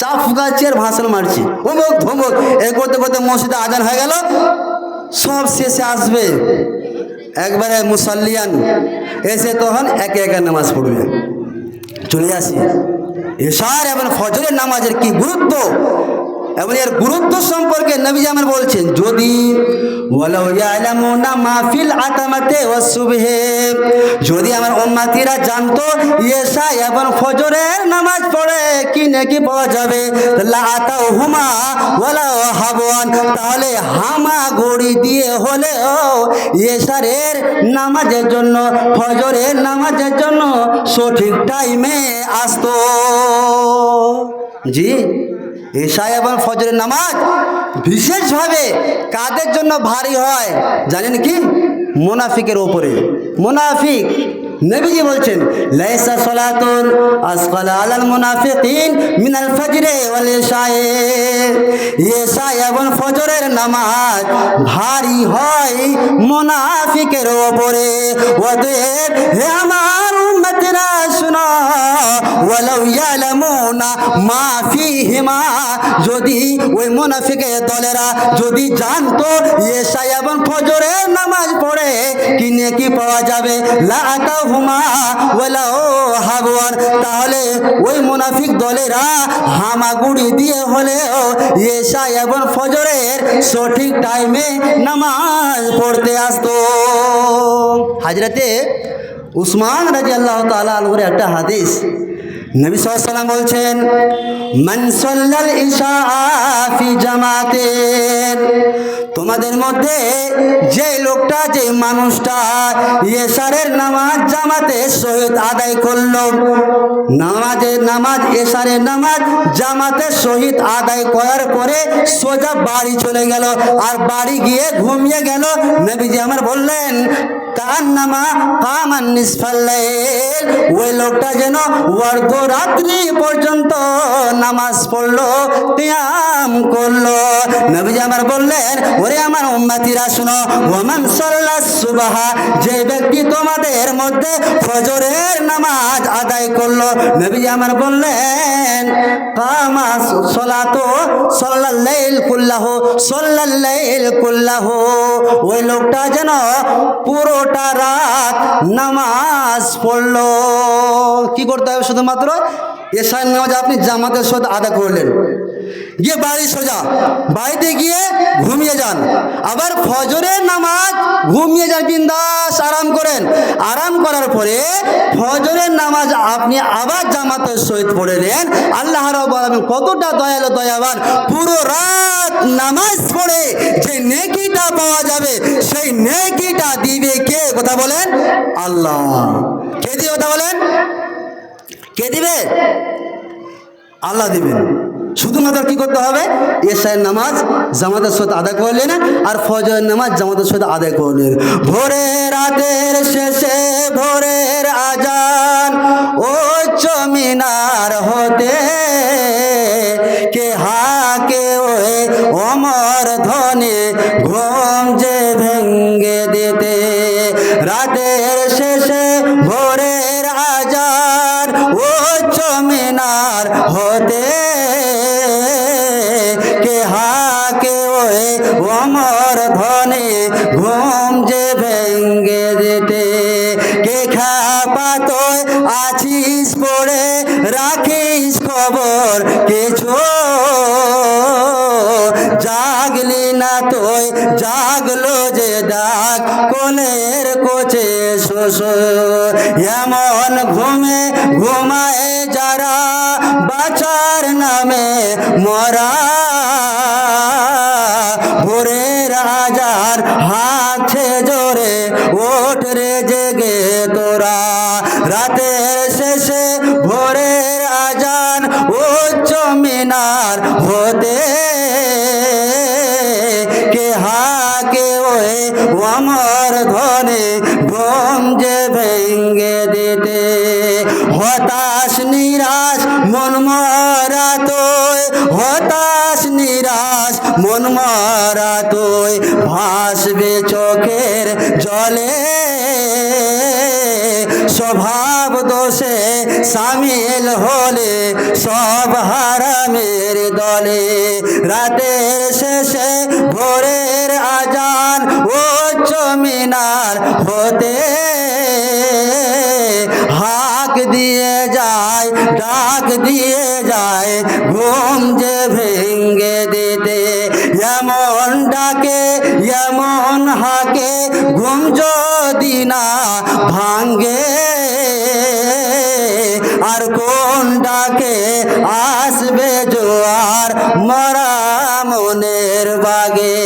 চা ফুকাচ্ছি আর ভাষণ মারছি, অমুক ধমুক, এ করতে করতে মসজিদে আজান হয়ে গেল। সব শেষে আসবে একবারে মুসাল্লিয়ান, এসে তখন একে একে নামাজ পড়বে। চলে আসি এশার এবং ফজরের নামাজের কি গুরুত্ব, এবং এর গুরুত্ব সম্পর্কে নবী আমার বলছেন, যদি ওয়ালাউ ইয়ালামুনা মা ফিল আতামাতে ওয়াস সুবহে, যদি আমার উম্মতিরা জানতো এশা এবং ফজরের নামাজ পড়ে কি নেকি পাওয়া যাবে, লা আতাউহুমা ওয়ালা হাবওয়ান, তাহলে হামাগুড়ি দিয়ে হলেও এশারের নামাজের জন্য, ফজরের নামাজের জন্য সঠিক টাইমে আসতো। জি, এশা এবং ফজরের নামাজ বিশেষভাবে কাদের জন্য ভারী হয় জানেন কি? মুনাফিকের ওপরে। মুনাফিক, নবীজি বলছেন, লাইসা সালাতুন আসকালা আলাল মুনাফিকিন মিনাল ফজরে ওয়াল ইশায়ে, এশা এবং ফজরের নামাজ ভারী হয় মুনাফিকের ওপরে। অতএব হে আমার উম্মতেরা শুনো, ওয়ালাউ ইয়ালামুনা মা ফিহিমা, যদি ওই মুনাফিকের দলেরা যদি জানতো এশা এবং ফজরের নামাজ পড়ে কি নেকি পাওয়া যাবে, লা আতাহুমা ওয়ালা হাবওয়ান, তাহলে ওই মুনাফিক দলেরা হামাগুড়ি দিয়ে হলেও এশা এবং ফজরের সঠিক টাইমে নামাজ পড়তে আসতো। হযরতে উসমান রাদিয়াল্লাহু তাআলা আনহুর একটা হাদিস, নবী সাল্লাল্লাহু আলাইহি ওয়াসাল্লাম বলছেন, মান সাল্লাল ইশা ফি জামাতিন, তোমাদের মধ্যে যে লোকটা, যে মানুষটা এশারের নামাজ জামাতের সহিত আদায় করলো, নামাজ এশারের নামাজ জামাতের সহিত আদায় করার পরে সোজা বাড়ি চলে গেল, আর বাড়ি গিয়ে ঘুমিয়ে গেল, নবীজি আমার বললেন, কান্নামা কামান নিসফাল লাইল, ওই লোকটা যেন অর্ধরাত্রি পর্যন্ত নামাজ পড়লো, কিয়াম করলো। নবীজি আমার বললেন, ওরে আমার উম্মতিরা শুনো, ওয়ামান সাল্লাস সুবহা, যে ব্যক্তি তোমাদের মধ্যে ফজরের নামাজ আদায় করলো, নবীজি আমার বললেন, কামা সালাতু সাল্লাল লাইল কুল্লাহু, সাল্লাল লাইল কুল্লাহু, ওই লোকটা যেন পুরোটা রাত নামাজ পড়লো। কি করতে হবে? শুধুমাত্র এশার নামাজ আপনি জামাতের সাথে আদায় করলেন, গিয়ে বাড়ি সোজা বাড়িতে গিয়ে ঘুমিয়ে যান। আবার ফজরের নামাজ ঘুমিয়ে যান, বিন্দাস আরাম করেন। আরাম করার পরে ফজরের নামাজ আপনি আবার জামাতের সহিত পড়ে নেন। আল্লাহ রাব্বুল আলামিন কতটা দয়ালু দয়াবান, পুরো রাত নামাজ পড়ে যে নেকিটা পাওয়া যাবে, সেই নেকিটা দিবে কে? কথা বলেন, আল্লাহ। কে দিবে? কথা বলেন, কে দিবে? আল্লাহ দিবেন। শুধুমাত্র কি করতে হবে? এশার নামাজ জামাতের সাথে আদায় করলেন, আর ফজরের নামাজ জামাতের সাথে আদায় করলেন। ভোরে রাতের শেষে ভোরের আজান উচ্চ মিনার হতে, কে হাকে ওই অমর ধ্বনি ঘুম যে ভেঙ্গে দিতে, রাতের শেষে ভোরের আজান আছিস পড়ে রাখিস খবর কিছু জাগলি না তুই জাগলো যে ডাক কোলের কোচে শ্বশুর এমন ঘুমে ঘুমায় যারা বাঁচার নামে মরা ভোরের আজান হাতে জোরে ওঠ রে জেগে তোরা রাতের শেষে ভোরের আজান উচ্চ মিনার হতে কে হাকে ওই অমর ধ্বনি ঘুম যে ভেঙ্গে দিতে হতাশ নিরাশ মন মরা তুই হতাশ নিরাশ মন মরা তুই ভাসবে চোখের জলে স্বভাব দোষে সামিল হলে সব হারামের দলে রাতের শেষে ভোরের আজান উচ্চ মিনার হতে হাক দিয়ে যায় ডাক দিয়ে যায় ঘুম যে ভেঙ্গে দিতে এমন ডাকে এমন হাকে ঘুম যদি না ভাঙ্গে আর কোন ডাকে আসবে জোয়ার মরা মনের বাগে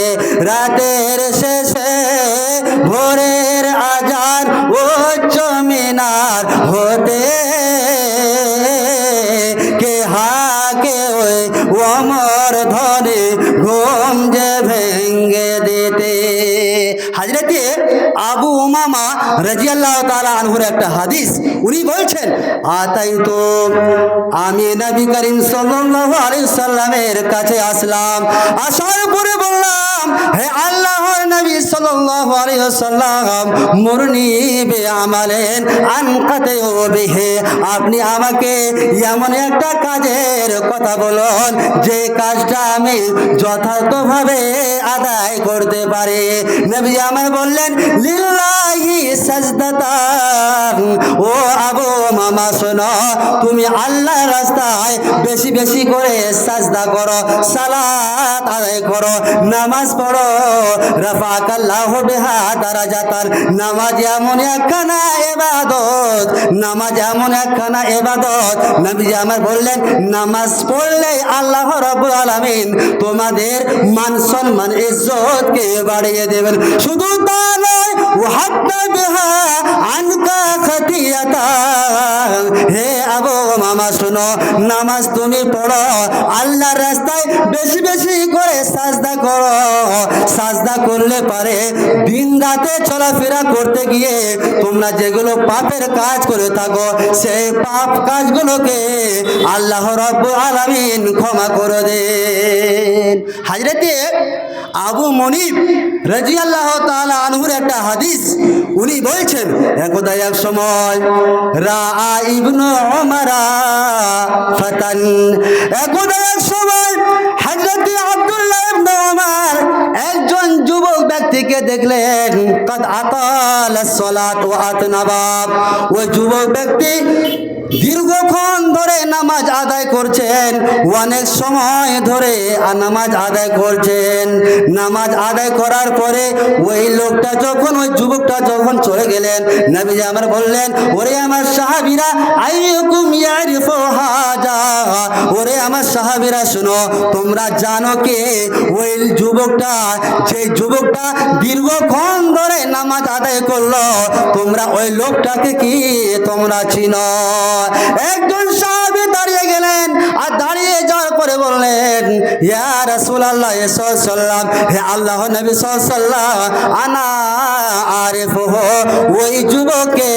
রাতের শেষে ভোরের আজান উচ্চ মিনার হতে কে হাকে ওই অমর ধনে ঘুম যে ভেঙ্গে দিতে হাজরতে আবু উমামা রাদিয়াল্লাহু তাআলা আনহুর একটা হাদিস উনি বলছেন আতাই তো আমি নবী করিম সাল্লাল্লাহু আলাইহি সাল্লামের কাছে আসলাম আসার পরে বললাম হে আল্লাহর নবী সাল্লাল্লাহু আলাইহি সাল্লাম মুরনি বে আমালেন আনকাতে ও বিহে আপনি আমাকে এমন একটা কাজের কথা বলুন যে কাজটা আমি যথার্থভাবে আদায় করতে পারি নবী আমার বললেন লিল্লাহি সাজদাতান ও আবু মামা শোনো তুমি আল্লাহর রাস্তায় বেশি বেশি করে সাজদা করো সালাত আদায় করো নামাজ পড়ো রাফাকাল্লাহু বিহা দারাজাতান নামাজ এমন একখানা ইবাদত নামাজ এমন একখানা ইবাদত নবী আমার বললেন নামাজ পড়লে আল্লাহ রাব্বুল আলামিন তোমাদের মান সম্মান ইজ্জতকে বাড়িয়ে দেবেন শুধু তা নয় ওয়াহাত্তা বিহা আনকা খাতিয়াতা হে আবু মামা শোনো নামাজ তুমি পড়ো আল্লাহর রাস্তায় বেশি বেশি করে সাজদা করো সাজদা করলে পারে দিন রাতে চলাফেরা করতে গিয়ে তোমরা যেগুলো পাপের কাজ করে থাকো সেই পাপ কাজগুলোকে আল্লাহ রাব্বুল আলামিন ক্ষমা করে দেন হযরতে আবু মনিব রাদিয়াল্লাহু তাআলা আনহুর একটা হাদিস উনি বলছেন একদা এক সময় রাআ ইবনু উমারা ফাতান একদা এক সময় হযরত আব্দুল্লাহ ইবনে উমর একজন যুবক ব্যক্তিকে দেখলেন কাদ আতালাস সালাত ওয়া আতনাবাব ওই যুবক ব্যক্তি দীর্ঘক্ষণ ধরে নামাজ আদায় করছেন অনেক সময় ধরে নামাজ আদায় করছেন নামাজ আদায় করার পরে ওই লোকটা যখন ওই যুবকটা যখন চলে গেলেন নবী আমার বললেন ওরে আমার সাহাবীরা আইয়ুকুম ইয়ারিফু হাজা ওরে আমার সাহাবীরা শুনো তোমরা জানো কে ওই যুবকটা যে যুবকটা দীর্ঘক্ষণ ধরে নামাজ আদায় করলো তোমরা ওই লোকটাকে কি তোমরা চিনো একজন সাহাবী দাঁড়িয়ে গেলেন আর দাঁড়িয়ে যাওয়ার পরে বললেন ইয়া রাসূলুল্লাহ সাল্লাল্লাহু হে আল্লাহর নবী সাল্লাল্লাহু আনা আরিফুহু ওই যুবককে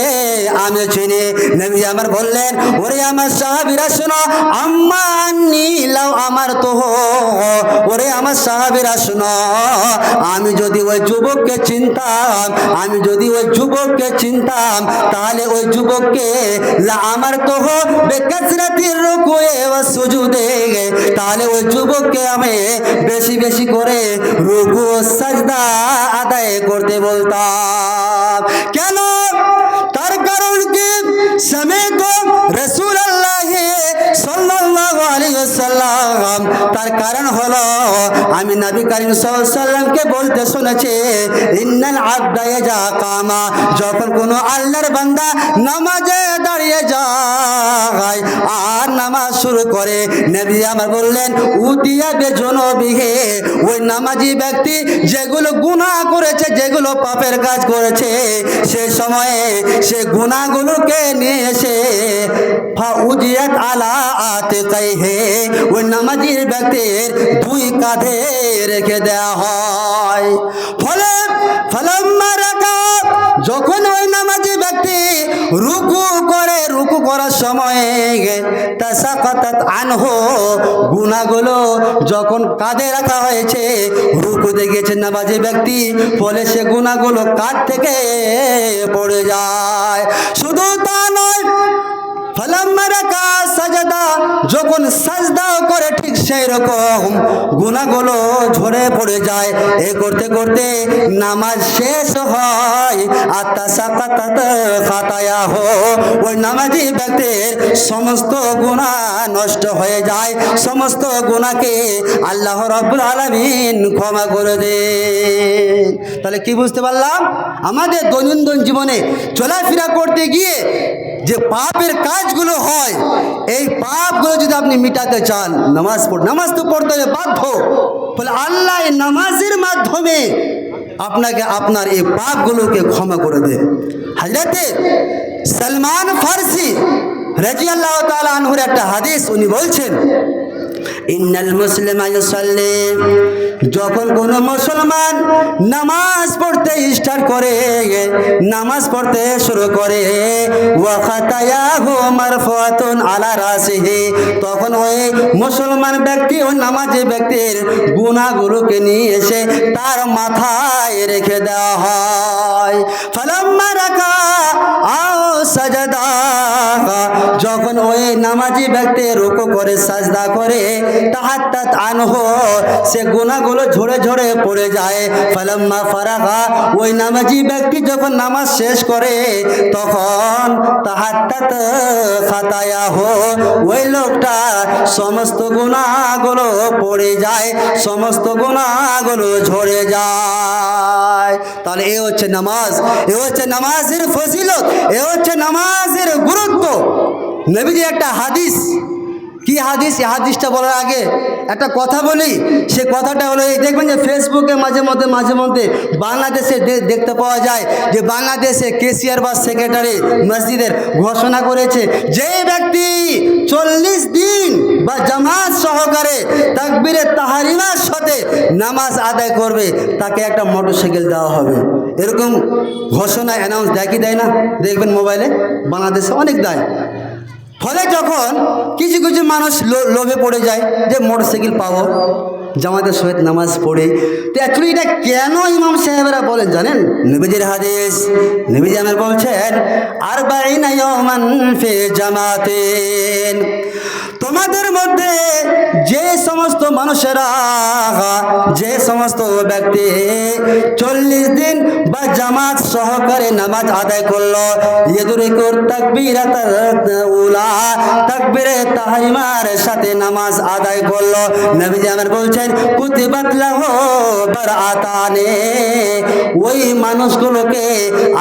আমি চিনি নবী আমার বললেন ওরে আমার সাহাবীরা শোনো আম্মানি লাউ আমার তো ওরে আমার সাহাবীরা শোনো আমি যদি ওই যুবককে চিনতাম আমি যদি ওই যুবককে চিনতাম তাহলে ওই যুবককে লা আমার তো বেকাসরাতির রুকুয়ে ওয়া সুজুদে তাহলে ওই যুবককে আমি বেশি বেশি করে রুকু ও সাজদা আদায় করতে বলতাম কেন তার কারণ কি সমেত সাল্লাম। তার কারণ হলো আমি নবী করিম সাল্লাল্লাহু আলাইহি সাল্লামকে বলতে শুনেছি, ইন্নাল আবদা ইয়াজা কামা, যখন কোনো আল্লাহর বান্দা নামাজে দাঁড়িয়ে যায় আর নামাজ শুরু করে, নবী আমার বললেন উতিয়া বেজনবিহে, ওই নামাজি ব্যক্তি যেগুলো গুনাহ করেছে, যেগুলো পাপের কাজ করেছে, সে সময়ে সে গুনাহগুলোকে নিয়ে এসে ফাউজিয়াত আলা আতিকাইহি, ওই নামাজির ব্যক্তির দুই কাঁধে রেখে দেওয়া হয়। ফলে ফালাম্মা রাকা, যখন ওই নামাজি ব্যক্তি রুকু করে, রুকু করার সময় তাসাকাতাত আনহু, গুনাহগুলো যখন কাঁধে রাখা হয়েছে, রুকুতে গেছে নামাজি ব্যক্তি, ফলে সে গুনাহগুলো কাঁধ থেকে পড়ে যায়। শুধু তা নয়, ফালাম্মা রাকা সাজদা, যখন সাজদাও করে ঠিক সেই রকম গুনাহগুলো ঝরে পড়ে যায়। এই করতে করতে নামাজ শেষ হয়। আর তাসাকাতাত খাতায়াহু, ওই নামাজি ব্যক্তির সমস্ত গুনাহ নষ্ট হয়ে যায়, সমস্ত গুনাহকে আল্লাহ রাব্বুল আলামিন ক্ষমা করে দেন। তাহলে কি বুঝতে পারলাম? আমাদের দৈনন্দিন জীবনে চলাফেরা করতে গিয়ে যে পাপের কাজগুলো হয়, এই পাপগুলো যদি আপনি মিটাতে চান, নামাজ নামাজ তো পড়তে হবে বাধ্য। বলে আল্লাহ এই নামাজের মাধ্যমে আপনাকে আপনার এই পাপগুলোকে ক্ষমা করে দেন। হযরতে সালমান ফারসি রাদিয়াল্লাহু তাআলা আনহুর একটা হাদিস, উনি বলছেন ইন্নাল মুসলিমা ইউসাল্লি, যখন কোনো মুসলমান নামাজ পড়তে স্টার্ট করে, নামাজ পড়তে শুরু করে, ওয়া খাতায়াহু মারফুআতুন আলা রাসিহি, তখন ওই মুসলমান ব্যক্তি, ওই নামাজি ব্যক্তির গুনাহগুলোকে নিয়ে এসে তার মাথায় রেখে দেওয়া হয়। ফালাম্মা রাকা আও সাজদা, যখন ওই নামাজি ব্যক্তি রুকু করে, সাজদা করে, তাহাত্তাত আনহু, সে গুনাহগুলো ঝরে ঝরে পড়ে যায়। ফালাম্মা ফারাগা, ওই নামাজি ব্যক্তি যখন নামাজ শেষ করে, তখন তাহাত্তাত খাতায়াহু, ওই লোকটা সমস্ত গুনাহগুলো পড়ে যায়, সমস্ত গুনাহগুলো ঝরে যায়। তাহলে এ হচ্ছে নামাজ, এ হচ্ছে নামাজের ফজিলত, এ হচ্ছে নামাজের গুরুত্ব। নবীজি একটা হাদিস, কি হাদিস, এই হাদিসটা বলার আগে একটা কথা বলি। সে কথাটা হলো এই, দেখবেন যে ফেসবুকে মাঝে মধ্যে বাংলাদেশে দেখতে পাওয়া যায় যে বাংলাদেশে কেসিয়ার বা সেক্রেটারি মসজিদের ঘোষণা করেছে, যে ব্যক্তি 40 দিন বা জামাত সহকারে তাকবীরে তাহরিমার সাথে নামাজ আদায় করবে, তাকে একটা মোটরসাইকেল দেওয়া হবে। এরকম ঘোষণা অ্যানাউন্স দেয় কি দেয় না? দেখবেন মোবাইলে, বাংলাদেশে অনেক দেয়। ফলে যখন কিছু কিছু মানুষ লোভে পড়ে যায় যে মোটরসাইকেল পাবো, জামাতের সহিত নামাজ পড়ে, তো অ্যাকচুয়ালি এটা কেন ইমাম সাহেবরা বলেন জানেন? নবীজির হাদিস, নবীজি আমার বলছেন আরবাঈনা ইয়াওমান ফি জামাতিন, তোমাদের মধ্যে যে সমস্ত মানুষেরা, যে সমস্ত ব্যক্তি 40 দিন বা জামাত সহকারে নামাজ আদায় করলো, ইয়দুরিকুর তাকবীরাতাল উলা, তাকবীরে তাহরিমার সাথে নামাজ আদায় করলো, নবীজি আমার বলছেন কুতিবাত লাহু বারআতানে, ওই মানুষগুলোকে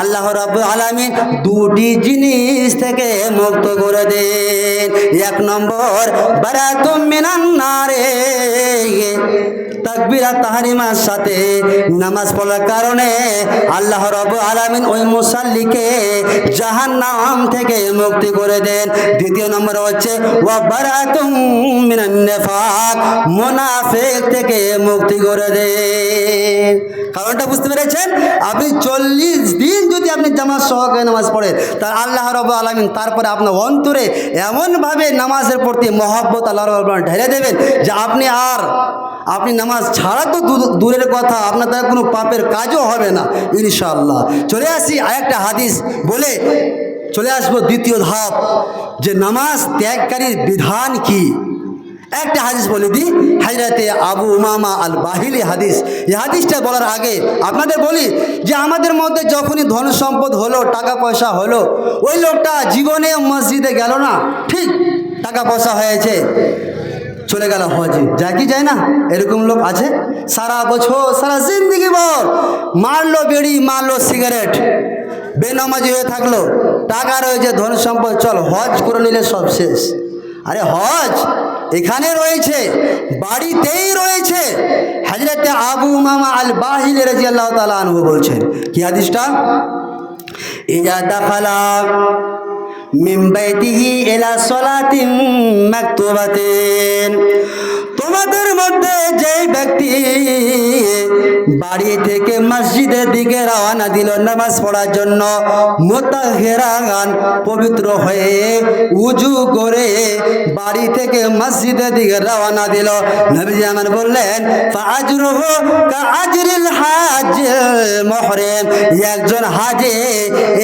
আল্লাহ রাব্বুল আলামিন দুটি জিনিস থেকে মুক্ত করে দেন। এক নম্বর বারাতুম মিনান নারে, তাকবীরা তাহরিমার সাথে নামাজ পড়ার কারণে আল্লাহ রাব্বুল আলামিন ওই মুসাল্লিকে জাহান্নাম থেকে মুক্তি করে দেন। দ্বিতীয় নম্বর হচ্ছে ওয়া বারাতুম মিনান নিফাক, মুনাফিক থেকে মুক্তি করে দেন। কারণটা বুঝতে পেরেছেন? আপনি 40 দিন যদি আপনি জামাত সহকারে নামাজ পড়েন, তার আল্লাহ রাব্বুল আলামিন তারপরে আপনার অন্তরে এমনভাবে নামাজের প্রতি মহব্বত আল্লাহ রাব্বুল আলামিন ঢেলে দেবেন যে আপনি নামাজ ছাড়া তো দূরের কথা, আপনার দ্বারা কোনো পাপের কাজও হবে না ইনশাআল্লাহ। চলে আসি আরেকটা হাদিস বলে চলে আসবো দ্বিতীয় ধাপ, যে নামাজ ত্যাগকারীর বিধান কি। একটা হাদিস বলে দিই, হযরতে আবু উমামা আল বাহিলি হাদিস। এই হাদিসটা বলার আগে আপনাদের বলি যে আমাদের মধ্যে যখনই ধন সম্পদ হলো, টাকা পয়সা হলো, ওই লোকটা জীবনে মসজিদে গেল না, ঠিক টাকা পয়সা হয়েছে, চলে গেল হজে, যায় কি যায় না? এরকম লোক আছে সারা বছর সারা জিন্দগি ভর মারলো বিড়ি, মারলো সিগারেট, বেনামাজি হয়ে থাকলো, টাকা রয়েছে, ধন সম্পদ, চল হজ করে নিলে সব শেষ। আরে হজ এখানে রয়েছে, বাড়িতেই রয়েছে। হযরতে আবু উমামা আল বাহিলি রাদিয়াল্লাহু তাআলা আনহু বলছেন কি হাদিসটা, ইজা দাখালা মিন বাইতিহি ইলা সালাতিন মাকতুবাতিন, তোমাদের মধ্যে যে ব্যক্তি বাড়ি থেকে মসজিদের দিকে রওনা দিল নামাজ পড়ার জন্য, মুতাহহিরান পবিত্র হয়ে উজু করে বাড়ি থেকে মসজিদের দিকে রওনা দিল, নবীজি আমার বললেন ফাআজরুহু কাআজরিল হাজ্জিল মুহরিম, একজন হাজে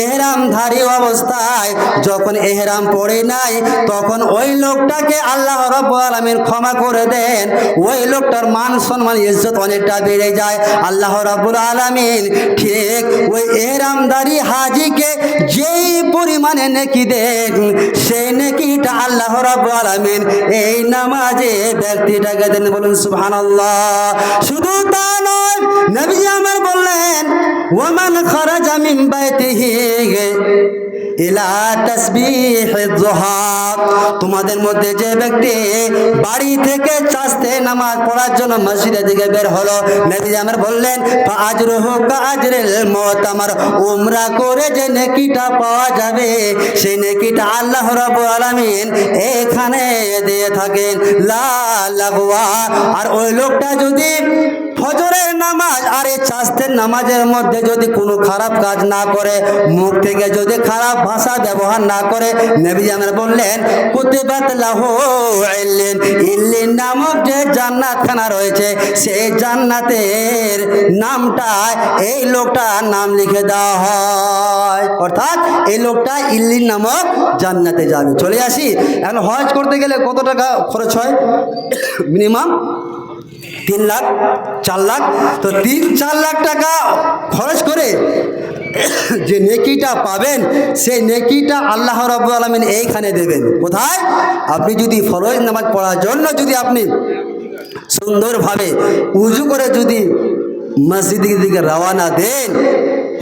ইহরামধারী অবস্থায় যখন ইহরাম পড়ে নাই তখন ওই লোকটাকে আল্লাহ রাব্বুল আলামিন ক্ষমা করে দেন, ওই লোকটার মান সম্মান ইজ্জত অনেকটা বেড়ে যায়। আল্লাহ রাব্বুল আলামিন ঠিক ওই ইহরামধারী হাজীকে যেই পরিমাণে নেকি দেন, সেই নেকিটা আল্লাহ রাব্বুল আলামিন এই নামাজে ব্যক্তিটাকে দেন। বলুন সুবহানাল্লাহ। শুধু তা নয়, নবী আমার বললেন ওয়ামান খারাজা মিন বাইতিহি ইলা তাসবিহিদ যুহা, তোমাদের মধ্যে যে ব্যক্তি বাড়ি থেকে চাস্তে নামাজ পড়ার জন্য মসজিদের দিকে বের হলো, নবী আমার বললেন ফাআজরুহু কাআজরিল মুতামার, উমরা করে যে নেকিটা পাওয়া যাবে সেই নেকিটা আল্লাহ রাব্বুল আলামিন এখানে দিয়ে থাকেন লা লাগওয়া। আর ওই লোকটা যদি ফজরের নামাজ আর এই চাস্তের নামাজের মধ্যে যদি কোনো খারাপ কাজ না করে, মুখ থেকে যদি খারাপ ভাষা ব্যবহার না করে, নবী আমার বললেন কুতিবাত লাহু ইল্লিন, ইল্লিন নামক যে জান্নাতখানা রয়েছে সেই জান্নাতের নামটা এই লোকটার নাম লিখে দেওয়া হয়, অর্থাৎ এই লোকটা ইল্লিন নামক জান্নাতে যাবে। চলে আসি, এখন হজ করতে গেলে কত টাকা খরচ হয়? মিনিমাম 3 লাখ 4 লাখ, তো 3-4 লাখ টাকা খরচ করে যে নেকিটা পাবেন সেই নেকিটা আল্লাহ রাব্বুল আলামিন এইখানে দেবেন। কোথায়? আপনি যদি ফরজ নামাজ পড়ার জন্য যদি আপনি সুন্দরভাবে উজু করে যদি মসজিদের দিকে রওনা দেন,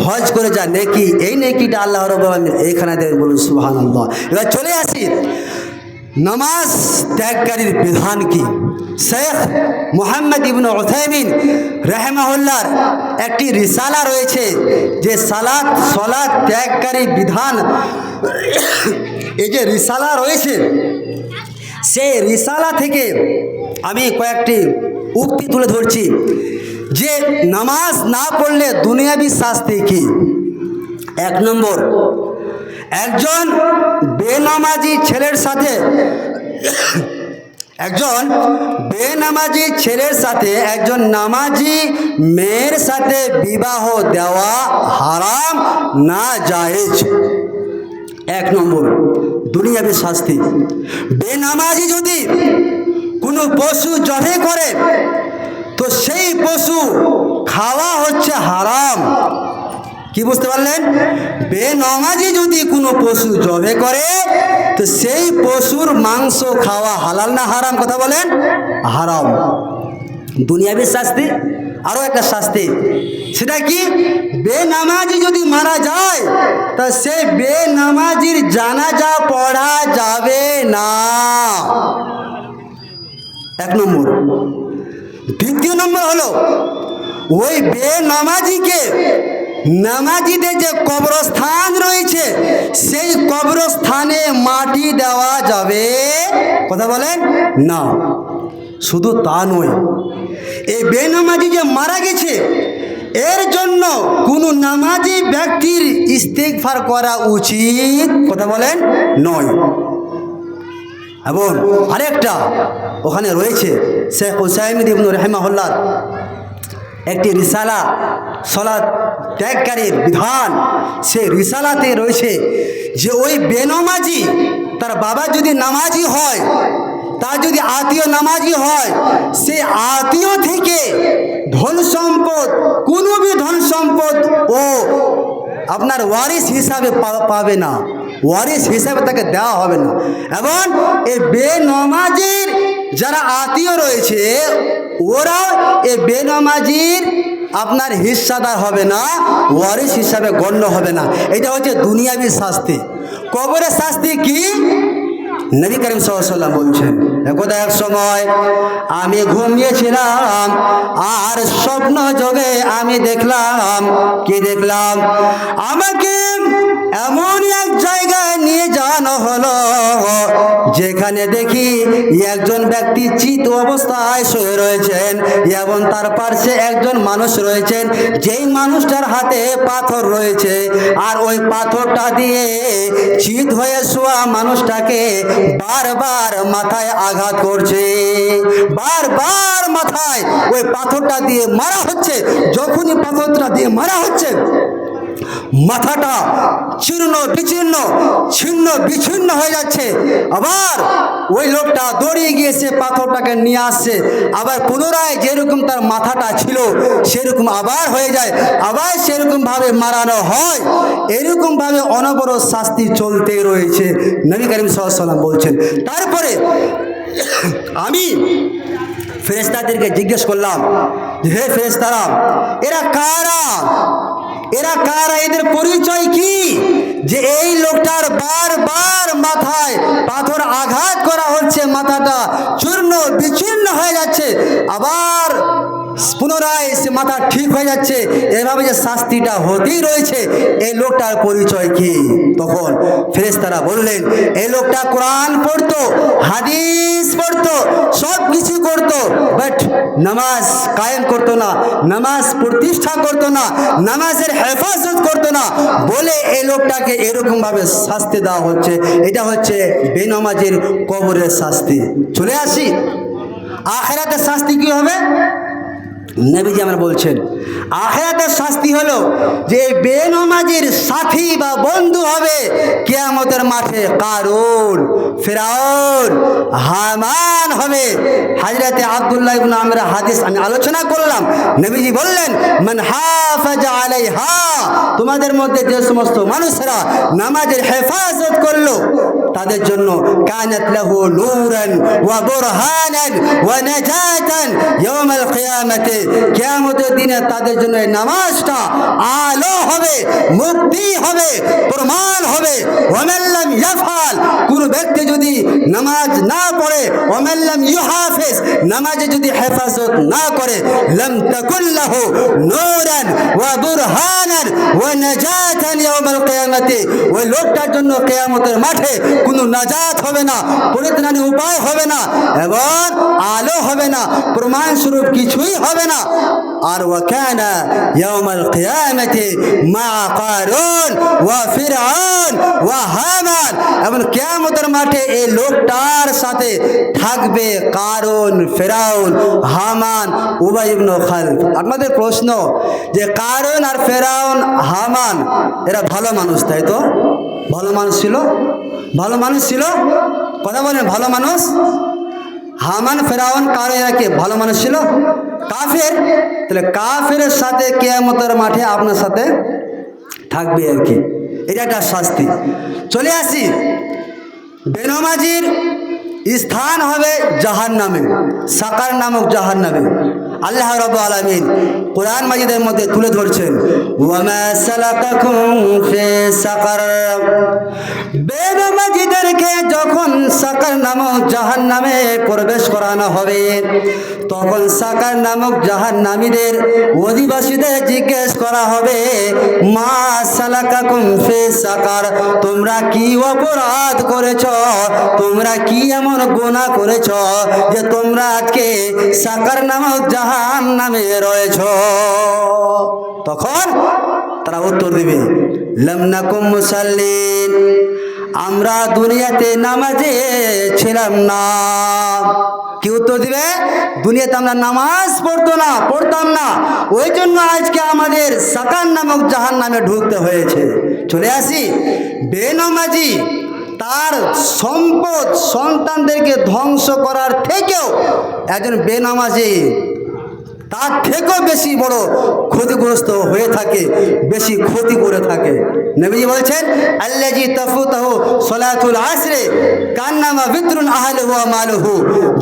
হজ করে যা নেকি, এই নেকিটা আল্লাহ রাব্বুল আলামিন এইখানে দেবেন। বলুন সুবহানাল্লাহ। এবার চলে আসি নামাজ ত্যাগকারীর বিধান কি। শেখ মুহাম্মদ ইবনে উসাইমিন রাহিমাহুল্লাহর একটি রিসালা রয়েছে যে সালাত ত্যাগকারী বিধান, এই যে রিসালা রয়েছে সেই রিসালা থেকে আমি কয়েকটি উক্তি তুলে ধরছি যে নামাজ না পড়লে দুনিয়াবি শাস্তি কি। 1 নম্বর, একজন বেনামাজি ছেলের সাথে একজন নামাজি মেয়ের সাথে বিবাহ দেওয়া হারাম না জায়েজ। 1 নম্বর দুনিয়াবি শাস্তি। বেনামাজি যদি কোনো পশু জবাই করে তো সেই পশু খাওয়া হচ্ছে হারাম। কি বুঝতে পারলেন? বেনামাজি যদি কোনো পশু জবাই করে তো সেই পশুর মাংস খাওয়া হালাল না হারাম? কথা বলেন, হারাম। দুনিয়াবি শাস্তি। আরও একটা শাস্তি, সেটা কি? বেনামাজি যদি মারা যায় তা সেই বেনামাজির জানাজা পড়া যাবে না। 1 নম্বর। 2 নম্বর হলো ওই বেনামাজিকে নামাজিদের যে কবরস্থান রয়েছে সেই কবরস্থানে মাটি দেওয়া যাবে। কথা বলেন না। শুধু তা নয়, এই বেনামাজি যে মারা গেছে এর জন্য কোনো নামাজি ব্যক্তির ইস্তিগফার করা উচিত। কথা বলেন নয়। এবং আরেকটা ওখানে রয়েছে শেখ উসাইমিন ইবনে রাহিমাহুল্লাহ একটি রিসালা সালাত ত্যাগকারীর বিধান। সেই রিসালাতে রয়েছে যে ওই বেনামাজি তার বাবা যদি নামাজি হয়, তার যদি আত্মীয় নামাজি হয়, সে আত্মীয় থেকে ধন সম্পদ, কোনো ধন সম্পদ ও আপনার ওয়ারিস হিসাবে পাবে না, ওয়ারিস হিসাবে তাকে দেওয়া হবে না। এবং এই বেনামাজির যারা আত্মীয় রয়েছে ওরা এই বেনামাজির আপনার হিস্সাদার হবে না, ওয়ারিস হিসাবে গণ্য হবে না। এটা হচ্ছে দুনিয়াবি শাস্তি। কবরের শাস্তি কি? নবী করিম সাল্লাল্লাহু আলাইহি ওয়াসাল্লাম বলছেন, একদা এক সময় আমি ঘুমিয়েছিলাম আর স্বপ্ন যোগে আমি দেখলাম, কি দেখলাম? আমাকে এমন এক জায়গায় নিয়ে যাওয়া হলো যেখানে দেখি একজন ব্যক্তি চিত অবস্থায় শুয়ে রয়েছেন এবং তার পাশে একজন মানুষ রয়েছেন, যেই মানুষটার হাতে পাথর রয়েছে আর ওই পাথরটা দিয়ে চিত হয়ে শোয়া মানুষটাকে বারবার মাথায় আঘাত করছে, বারবার মাথায় ওই পাথরটা দিয়ে মারা হচ্ছে। যখনই পাথরটা দিয়ে মারা হচ্ছে মাথাটা চূর্ণ বিচূর্ণ, ছিন্ন বিচ্ছিন্ন হয়ে যাচ্ছে। আবার ওই লোকটা দৌড়িয়ে গিয়ে সে পাথরটাকে নিয়ে আসছে, আবার পুনরায় যেরকম তার মাথাটা ছিল সেরকম আবার হয়ে যায়, আবার সেরকমভাবে মারানো হয়। এরকমভাবে অনবরত শাস্তি চলতে রয়েছে, নবী করিম সাল্লাল্লাহু আলাইহি ওয়াসাল্লাম বলছেন। তারপরে আমি ফেরেশতাদেরকে জিজ্ঞেস করলাম, হে ফেরেশতারা, এরা কারা? এরা কারা? এদের পরিচয় কি যে এই লোকটার বারবার মাথায় পাথর আঘাত করা হচ্ছে, মাথাটা চূর্ণ বিচ্ছিন্ন হয়ে যাচ্ছে, আবার পুনরায় সে মাথা ঠিক হয়ে যাচ্ছে, এভাবে যে শাস্তিটা হতেই রয়েছে, এই লোকটার পরিচয় কি? তখন ফেরেশতারা বললেন, এই লোকটা কোরআন পড়তো, হাদিস পড়তো, সব কিছু করতো, বাট নামাজ কায়েম করতো না, নামাজ প্রতিষ্ঠা করতো না, নামাজের হেফাজত করতো না, বলে এই লোকটাকে এরকমভাবে শাস্তি দেওয়া হচ্ছে। এটা হচ্ছে বেনামাজির কবরের শাস্তি। চলে আসি আখিরাতের শাস্তি কি হবে? নবীজি আমরা বলছেন, আখিরাতের শাস্তি হলো যে বেনামাজির সাথী বা বন্ধু হবে কিয়ামতের মাঠে কারুন, ফিরাউন, হামান হবে। হযরতে আব্দুল্লাহ ইবনে আমর হাদিস আমি আলোচনা করলাম। নবীজি বললেন, মান হাফাজা আলাইহা, তোমাদের মধ্যে যে সমস্ত মানুষরা নামাজের হেফাজত করলো তাদের জন্য কানাত লাহু নূরান ওয়া বুরহানান ওয়া নাজাতান ইয়াউমাল কিয়ামাতি, কিয়ামতের দিনে তাদের জন্য নামাজটা আলো হবে, মুক্তি হবে, প্রমাণ হবে। ওয়া মান লাম ইয়াফআল, কোন ব্যক্তি যদি নামাজ না পড়ে, ওয়া মান লাম ইউহাফিজ, নামাজে যদি হেফাজত না করে, লাম তাকুল লাহু নূরান ওয়া বুরহানান ওয়া নাজাতান ইয়াউমাল কিয়ামাতি, ওই লোকটার জন্য কিয়ামতের মাঠে কোনো নাজাত হবে না, পরিত্রাণের উপায় হবে না এবং আলো হবে না, প্রমাণ স্বরূপ কিছুই হবে না। আর ওয়াকানা ইয়াউমাল কিয়ামাতি মা কারুন ওয়া ফিরআউন ওয়া হামান, এবং কিয়ামতের মাঠে এই লোকটার সাথে থাকবে কারুন, ফিরআউন, হামান, উবাই ইবনে খালদ। আপনাদের প্রশ্ন যে কারুন আর ফিরআউন, হামান এরা ভালো মানুষ, তাই তো? ভালো মানুষ ছিল, ভালো মানুষ ছিল, কথা বলেন, ভালো মানুষ। হামান, ফেরাউন, কারুন এরা কি ভালো মানুষ ছিল? কাফের। তাহলে কাফেরের সাথে কিয়ামতের মাঠে আপনার সাথে থাকবে আর কি, এটা একটা শাস্তি। চলে আসি, বেনামাজির স্থান হবে জাহান্নামে, সাকার নামক জাহান্নামে। আল্লাহ রাব্বুল আলামিন কোরআন মাজিদের মধ্যে তুলে ধরছেন, ওয়ামা সালাকাকুম ফি সাকার, বেনামাজিদেরকে যখন সাকার নামক জাহান্নামে প্রবেশ করানো হবে তখন সাকার নামক জাহান্নামীদের অধিবাসীদের জিজ্ঞেস করা হবে, মা সালাকাকুম ফি সাকার, তোমরা কি অপরাধ করেছ, তোমরা কি এমন গুনাহ করেছ যে তোমরা আজকে সাকার নামক জাহান্নামে রয়েছ? তখন তারা উত্তর দিবে, লাম নাকুম মুসাল্লিন, আমরা দুনিয়াতে নামাজে ছিলাম না। কি উত্তর দিবে? দুনিয়াতে আমরা নামাজ পড়তাম না, ওই জন্য আজকে আমাদের সাকার নামক জাহান্নামে ঢুকতে হয়েছে। চলে আসি, বেনামাজি তার সম্পদ সন্তানদেরকে ধ্বংস করার থেকেও একজন বেনামাজি তার থেকেও বেশি বড় ক্ষতিগ্রস্ত হয়ে থাকে, বেশি ক্ষতি করে থাকে। নবীজি বলেছেন, আল্লাজি তাফুতাহু সালাতুল আসরে কান্নামা বিতরুন আহলুহু ওয়া মালুহু,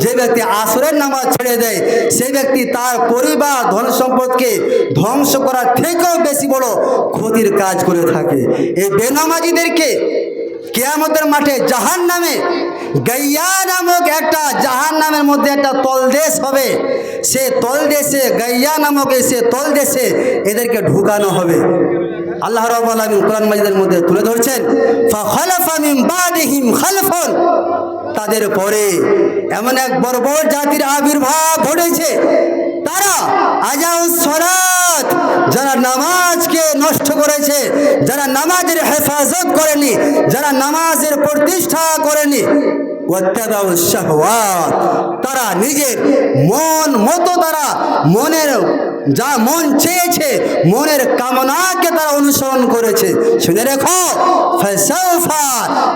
যে ব্যক্তি আসরের নামাজ ছেড়ে দেয় সেই ব্যক্তি তার পরিবার ধন সম্পদকে ধ্বংস করার থেকেও বেশি বড় ক্ষতির কাজ করে থাকে। এই বেনামাজিদেরকে কিয়ামতের মাঠে জাহান্নামে গাইয়া নামক একটা জাহান্নামের মধ্যে একটা তলদেশ হবে, সে তলদেশে গাইয়া নামক সে তলদেশে এদেরকে ঢুকানো হবে। আল্লাহ রাব্বুল আলামিন কোরআন মাজিদের মধ্যে তুলে ধরছেন, ফাখালাফা মিন বাদিহিম খালফুন, তাদের পরে এমন এক বর্বর জাতির আবির্ভাব ঘটেছে, তারা আজাউস সালাত, যারা নামাজকে নষ্ট করেছে, যারা নামাজের হেফাজত করেনি, যারা নামাজের প্রতিষ্ঠা করেনি, ওয়াত্তাবাউস শাহওয়াত, তারা নিজের মন মতো তারা মনের যা মন চেয়েছে মনের কামনাকে তারা অনুসরণ করেছে। শুনে রেখো, ফাসাউফা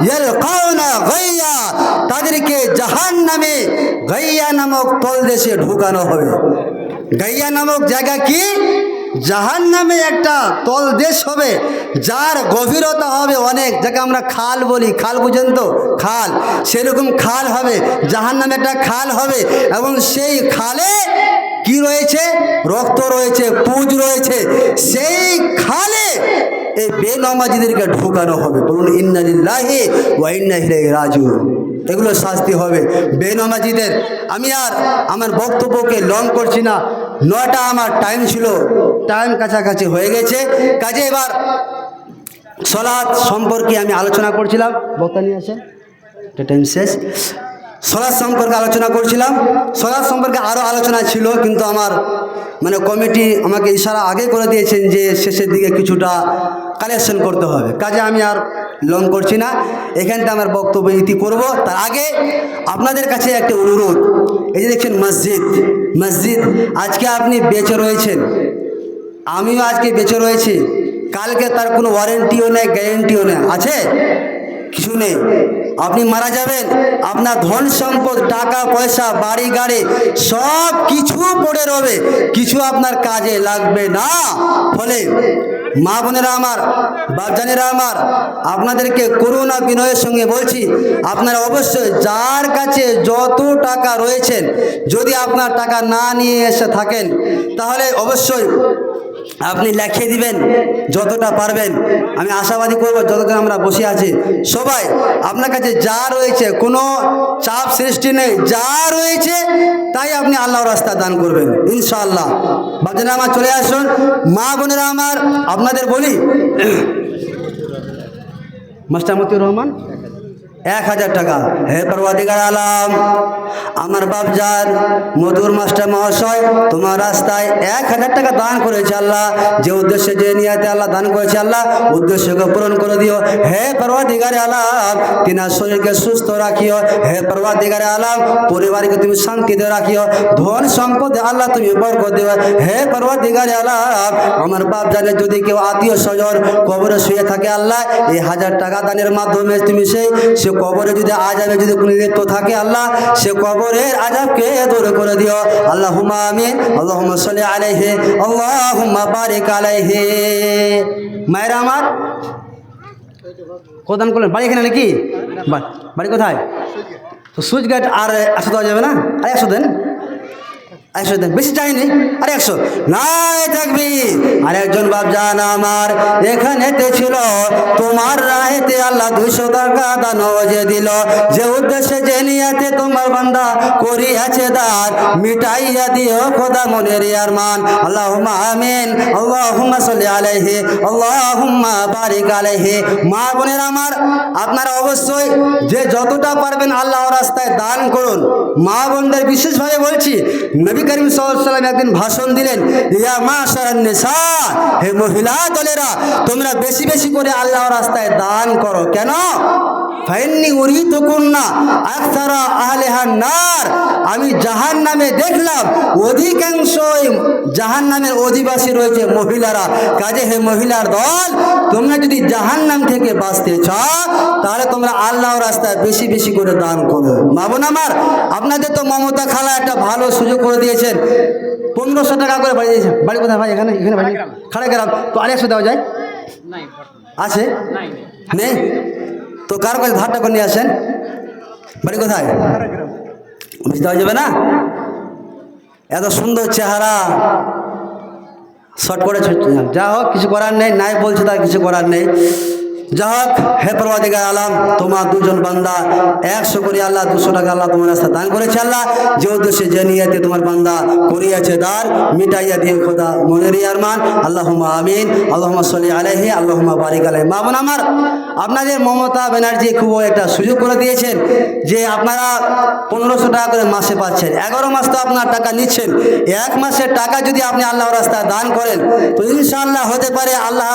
ইয়ালকাউনা গাইয়া, তাদেরকে জাহান্নামে গাইয়া নামক তলদেশে ঢুকানো হবে। গাইয়া নামক জায়গা কি? জাহান্নামে একটা তলদেশ হবে, যার গভীরতা হবে অনেক, যাকে আমরা খাল বলি, খাল বুঝেন তো, খাল, সেরকম খাল হবে, জাহান্নামে একটা খাল হবে, এবং সেই খালে কি রয়েছে? রক্ত রয়েছে, পুঁজ রয়েছে, সেই খালে এই বেনামাজিদেরকে ঢোকানো হবে। বলুন ইন্না লিল্লাহি ওয়া ইন্না ইলাইহি রাজিউন। এগুলো শাস্তি হবে বেনামাজিদের। আমি আর আমার বক্তব্যকে লং করছি না, 9টা আমার টাইম ছিল, টাইম কাছাকাছি হয়ে গেছে, কাজে এবার সলাৎ সম্পর্কে আমি আলোচনা করছিলাম। বক্তা নিয়ে আসেন, টাইম শেষ। সলাৎ সম্পর্কে আলোচনা করছিলাম, সলাৎ সম্পর্কে আরও আলোচনা ছিল, কিন্তু আমার কমিটি আমাকে ইশারা আগে করে দিয়েছেন যে শেষের দিকে কিছুটা কালেকশন করতে হবে, কাজে আমি আর লং করছি না, এখানটা আমার বক্তব্য ইতি করব। তার আগে আপনাদের কাছে একটা অনুরোধ, এই যে দেখছেন মসজিদ, মসজিদ আজকে আপনি বেঁচে রয়েছেন, আমিও আজকে বেঁচে রয়েছি, কালকে তার কোনো ওয়ারেন্টিও নেই, গ্যারেন্টিও নেই, আছে কিছু নেই। আপনি মারা যাবেন, আপনার ধন সম্পদ, টাকা পয়সা, বাড়ি গাড়ি সব কিছু পড়ে রবে, কিছু আপনার কাজে লাগবে না। ফলে মা বোনেরা আমার, বাপজানেরা আমার, আপনাদেরকে করুণা বিনয়ের সঙ্গে বলছি, আপনারা অবশ্যই যার কাছে যত টাকা রয়েছেন, যদি আপনার টাকা না নিয়ে এসে থাকেন তাহলে অবশ্যই আপনি লিখে দিবেন যতটা পারবেন। আমি আশাবাদী করব যতক্ষণ আমরা বসে আছি সবাই আপনার কাছে যা রয়েছে, কোনো চাপ সৃষ্টি নেই, যা রয়েছে তাই আপনি আল্লাহর রাস্তা দান করবেন ইনশাআল্লাহ। বাচ্চারা আমার চলে আসুন, মা বোনেরা আমার, আপনাদের বলি, মাস্টার মতিউর রহমান 1000 টাকা। হে পরওয়ারদিগার আলম, আমার বাপজান মধুর মাস্টার মহাশয় তোমার রাস্তায় 1000 টাকা দান করেছে আল্লাহ, যে উদ্দেশ্যে যে নিয়াতে আল্লাহ দান করেছে আল্লাহ উদ্দেশ্যকে পূরণ করে দিও। হে পরওয়ারদিগার আলম, তিনার শরীরকে সুস্থ রাখিও। হে পরওয়ারদিগার আলম, পরিবারকে তুমি শান্তিতে রাখিও, ধন সম্পদে আল্লাহ তুমি বরকত দিও। হে পরওয়ারদিগার আলম, আমার বাপজানের যদি কেউ আত্মীয় স্বজন কবরে শুয়ে থাকে আল্লাহ, এই 1000 টাকা দানের মাধ্যমে তুমি সে কবরে যদি আযাবে যদি কোনো লিপ্ত থাকে আল্লাহ, সে কবরের আযাবকে দূর করে দিও। আল্লাহুম্মা আমিন। আল্লাহুম্মা সাল্লি আলাইহি, আল্লাহুম্মা বারিক আলাইহি। মায়েরা আমার, কোদান করলেন বাড়ি এখানে নাকি? বাড়ি কোথায়? তো সুইচ গেট। আর 100 দেওয়া যাবে না? আর 100 দেন, 100 দেন, বেশি চাইনি, আর 100 নাই থাকবি। আর একজন বাপজান আমার এখানেতে ছিল, তোমার রাহেতে আল্লাহ 200 টাকা দান যে দিল, যে উদ্দেশ্যে যে নিয়াতে তোমার বান্দা করিয়াছে দান, মিটাইয়া দিও খোদা মনের আরমান। আল্লাহুম্মা আমিন। আল্লাহুম্মা সাল্লি আলাইহি, আল্লাহুম্মা বারিক আলাইহি। মা বোনের আমার, আপনারা অবশ্যই যে যতটা পারবেন আল্লাহর রাস্তায় দান করুন। মা বোনদের বিশেষভাবে বলছি, নবী করিম সাল্লাল্লাহু আলাইহি ওয়াসাল্লাম একদিন ভাষণ দিলেন, ইয়া মাশারান নিসা, হে মহিলা দলেরা, তোমরা বেশি বেশি করে আল্লাহর রাস্তায় দান করো। কেন? ফাইন্নি উরিতুকুন্না আকসারা আহলিহান নার, আমি জাহান্নামে দেখলাম অধিকাংশই জাহান্নামের অধিবাসী রয়েছে মহিলারা। কাজে হে মহিলার দল, তোমরা যদি জাহান্নাম থেকে বাঁচতে চাও তাহলে তোমরা আল্লাহর রাস্তায় বেশি বেশি করে দান করো। মা বোন আমার, আপনাদের তো মমতা খালা একটা ভালো সুযোগ করে দিয়েছেন, 1500 টাকা করে বাড়ি দিয়েছেন। বাড়ি কোথায় ভাই? এখানে এখানে বাড়ি খাড়া গ্রাম। তো আর 100 দেওয়া যায়? আছে নেই? তো কার কাছে ধারটা করে নিয়ে আসেন, বাড়ি কোথায় বুঝতে পারা যাবে না? এত সুন্দর চেহারা শর্ট করে যা হোক, কিছু করার নেই, নাই বলছে তার কিছু করার নেই। যা হোক, হে পরওয়ারদিগার আলম, তোমার দুজন বান্দা 100 করে আল্লাহ 200 টাকা আল্লাহ তোমার রাস্তা দান করেছে। আল্লাহ যে উদ্দেশ্যে যে নিয়তে তোমার বান্দা করিয়াছে দান, মিটাইয়া দিয়ে খোদা মনের আরমান। আল্লাহুম্মা আমিন। আল্লাহুম্মা সাল্লি আলাইহি, আল্লাহুম্মা বারিক আলাইহি। মা বোন আমার, আপনাদের মমতা ব্যানার্জি খুব একটা সুযোগ করে দিয়েছেন যে আপনারা 1500 টাকা করে মাসে পাচ্ছেন। 11 মাস তো আপনার টাকা নিচ্ছেন। 1 মাসের টাকা যদি আপনি আল্লাহর রাস্তায় দান করেন তো ইনশাআল্লাহ হতে পারে আল্লাহ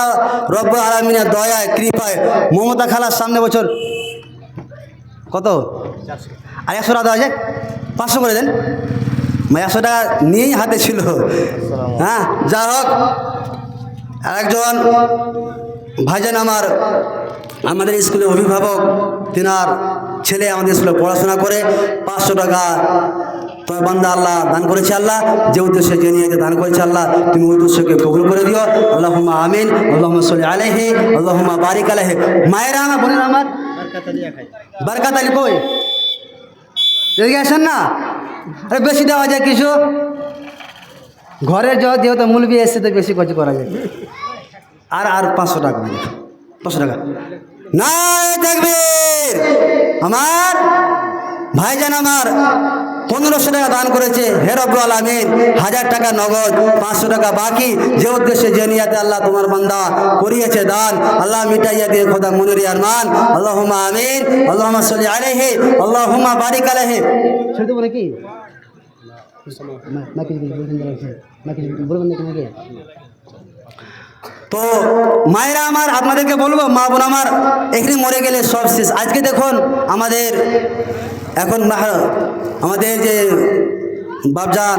রব্বুল আলামিনের দয়ায় কৃপায় মমতা খালার সামনে বছর কত আর 100 টাকা দেওয়া যায়, 500 করে দেন। 100 টাকা নিয়েই হাতে ছিল। হ্যাঁ, যা হোক, একজন ভাইজান আমাদের স্কুলের অভিভাবক, তিনার ছেলে আমাদের স্কুলে পড়াশোনা করে 500 টাকা তোমার বান্দা আল্লাহ দান করেছে। আল্লাহ যে উদ্দেশ্যে যে নিয়ে দান করেছে আল্লাহ তুমি ওই উদ্দেশ্যকে কবুল করে দিও। আল্লাহুম্মা আমিন। আল্লাহুম্মা সাল্লি আলাইহি, আল্লাহুম্মা বারিক আলাইহি। মায়েরা আমার, বোনেরা আমার, বরকত আলী কই এদিকে আসেন না। আরে বেশি দেওয়া যায় কিছু, ঘরের যেহেতু মুলবি এসছে তো বেশি কিছু করা যায়। আর 500 টাকা, 500 টাকা না তাকবীর। আমার ভাইজান আমার 1500 টাকা দান করেছে। হে রব্বুল আলামিন, 1000 টাকা নগদ, 500 টাকা বাকি, যে উদ্দেশ্যে যে নিয়াতে আল্লাহ তোমার বান্দা করিয়েছে দান, আল্লাহ মিটাইয়া দিয়ে খোদা মনের আরমান। আল্লাহুম্মা আমিন। আল্লাহুম্মা সাল্লি আলাইহি, আল্লাহুম্মা বারিক আলাইহি। ছেড়ে দেবো নাকি? তো মায়েরা আমার, আপনাদেরকে বলবো, মা বোন আমার, এখানে মরে গেলে সব শেষ। আজকে দেখুন আমাদের এখন আমাদের যে বাপজান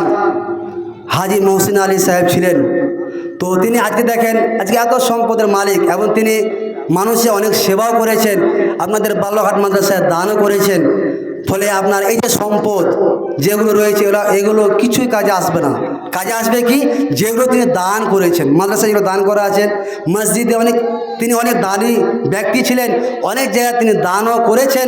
হাজি মহসিন আলী সাহেব ছিলেন, তো তিনি আজকে দেখেন আজকে এত সম্পদের মালিক, এবং তিনি মানুষের অনেক সেবাও করেছেন, আপনাদের বাল্যঘাট মাদ্রাসায় দানও করেছেন। ফলে আপনার এই যে সম্পদ যেগুলো রয়েছে এগুলো কিছুই কাজে আসবে না। কাজে আসবে কি, যেগুলো তিনি দান করেছেন, মাদ্রাসায় যেগুলো দান করা আছেন, মসজিদে তিনি অনেক দানি ব্যক্তি ছিলেন, অনেক জায়গায় তিনি দানও করেছেন।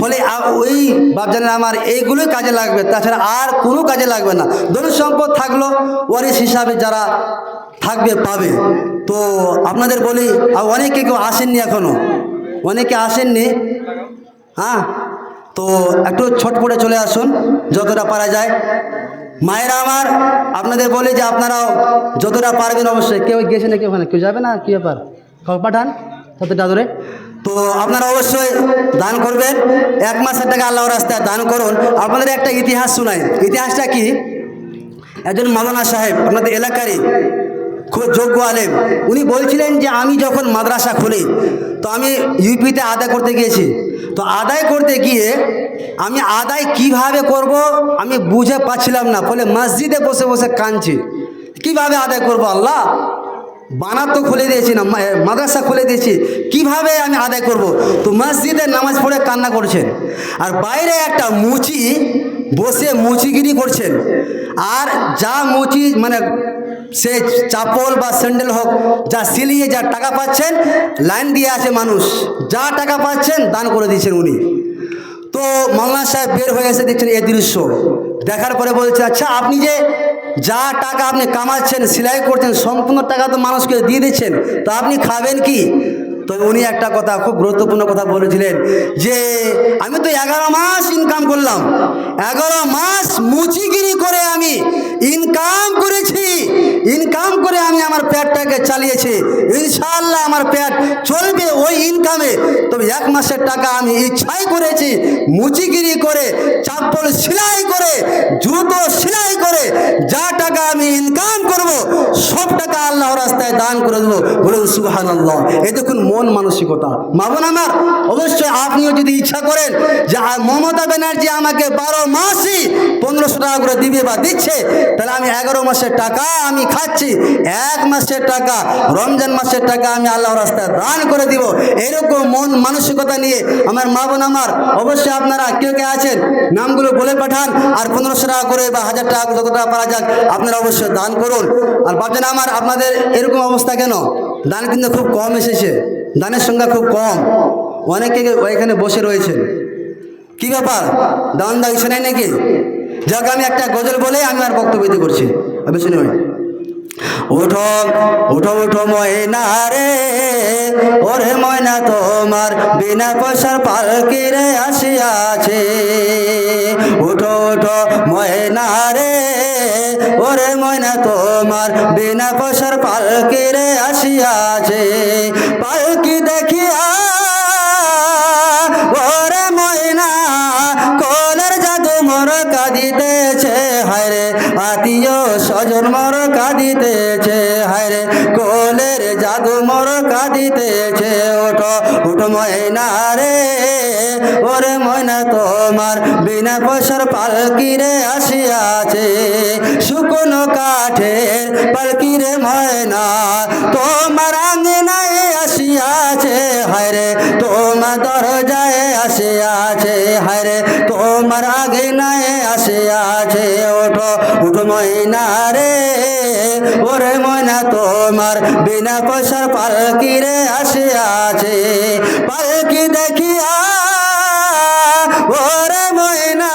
ফলে ওই বাপজানের আমার এইগুলোই কাজে লাগবে, তাছাড়া আর কোনো কাজে লাগবে না। ধরুন সম্পদ থাকলো, ওয়ারিশ হিসাবে যারা থাকবে পাবে। তো আপনাদের বলি, অনেকে কেউ আসেননি, এখনও অনেকে আসেননি। হ্যাঁ, তো একটু ছট করে চলে আসুন যতটা পারা যায়। মায়েরা আমার, আপনাদের বলি যে আপনারাও যতটা পারবেন, অবশ্যই কেউ গেছে নাকি ওখানে, কেউ যাবে না, কী ব্যাপার, খবর পাঠান ততটা ধরে। তো আপনারা অবশ্যই দান করবেন। 1 মাসের টাকা আল্লাহর রাস্তায় দান করুন। আপনাদের একটা ইতিহাস শোনাই। ইতিহাসটা কি, একজন মাওলানা সাহেব আপনাদের এলাকারই খুব যোগ্য আলেম, উনি বলছিলেন যে আমি যখন মাদ্রাসা খুলি তো আমি ইউপিতে আদায় করতে গিয়েছি। তো আদায় করতে গিয়ে আমি আদায় কিভাবে করব আমি বুঝে পাচ্ছিলাম না। ফলে মসজিদে বসে বসে কাঁদছি, কিভাবে আদায় করব আল্লাহ, বানাত তো খুলে দিয়েছি না, মাদ্রাসা খুলে দিয়েছি, কিভাবে আমি আদায় করব। তো মসজিদে নামাজ পড়ে কান্না করছেন, আর বাইরে একটা মুচি বসে মুচিগিরি করছেন। আর যা মুচি মানে সে চাপল বা স্যান্ডেল হোক, যা সিলিয়ে যা টাকা পাচ্ছেন, লাইন দিয়ে আছে মানুষ, যা টাকা পাচ্ছেন দান করে দিচ্ছেন উনি। তো মাওলানা সাহেব বের হয়ে এসে দেখছেন এই দৃশ্য, দেখার পরে বলছে, আচ্ছা আপনি যে যা টাকা আপনি কামাচ্ছেন, সেলাই করছেন, সম্পূর্ণ টাকা তো মানুষকে দিয়ে দিচ্ছেন, তো আপনি খাবেন কি? তো উনি একটা কথা, খুব গুরুত্বপূর্ণ কথা বলেছিলেন যে আমি তো 11 মাস ইনকাম করলাম, 11 মাস মুচিগিরি করে আমি ইনকাম করেছি, ইনকাম করে আমি আমার পেটটাকে চালিয়েছি, ইনশাআল্লাহ আমার পেট চলবে ওই ইনকামে। তবে 1 মাসের টাকা আমি ইচ্ছাই করেছি, মুচিগিরি করে, চাপ্পল সেলাই করে, জুতো সেলাই করে, যা টাকা আমি ইনকাম করব সব টাকা আল্লাহর রাস্তায় দান করে দেবো। বলুন সুবহানাল্লাহ। এই দেখুন মন মানসিকতা। মা বোন আমার, অবশ্যই আপনিও যদি ইচ্ছা করেন যে মমতা ব্যানার্জি আমাকে 12 মাসই 1500 টাকা করে দিবে বা দিচ্ছে, তাহলে আমি 11 মাসের টাকা আমি খাচ্ছি, 1 মাসের টাকা, রমজান মাসের টাকা আমি আল্লাহর রাস্তায় দান করে দিব। এরকম মন মানসিকতা নিয়ে আমার মা বোন আমার, অবশ্যই আপনারা কে কে আছেন নামগুলো বলে পাঠান। আর 1500 টাকা করে বা 1000 টাকা যত টাকা পারা যাক আপনারা অবশ্যই দান করুন। আর ভাবছেন আমার আপনাদের এরকম অবস্থা কেন? দান কিন্তু খুব কম এসেছে, দানের সংখ্যা খুব কম, অনেকে ওইখানে বসে রয়েছেন। কি ব্যাপার, দান দাও কিছু নাই নাকি? যাক, আমি একটা গজল বলে আমি আর বক্তব্য দিতে করছি, আমি শুনে ভাই। উঠো উঠো উঠো ময়না রে, ওরে ময়না তোমার বিনা পয়সার পালকি রে আসিয়াছে। উঠো উঠো ময়না রে, ওরে ময়না তোমার বিনা পয়সার পালকি রে আসিয়াছে। পালকি দেখিয়া ওরে ময়না কোলের জাদু মোর কাঁদিতেছে, হায়রে আত্মীয় স্বজন মোর কাঁদিতেছে, হায়রে কোলের জাদু মোর কাঁদিতেছে। ওঠো উঠো ময়না রে, ওরে ময়না তোমার বিনা পয়সার পালকি রে আসিয়াছে। শুকনো কাঠের পালকি রে ময়না তোমার আঙ্গনায় আসিয়াছে, হায়রে তোমার দরজায় আসিয়াছে, হায়রে তোমার আঙ্গনায় আসিয়াছে। ওঠো উঠো ময়না রে, ওরে ময়না তোমার বিনা পয়সার পালকি রে আসিয়াছে। পালকি দেখিয়া ওরে ময়না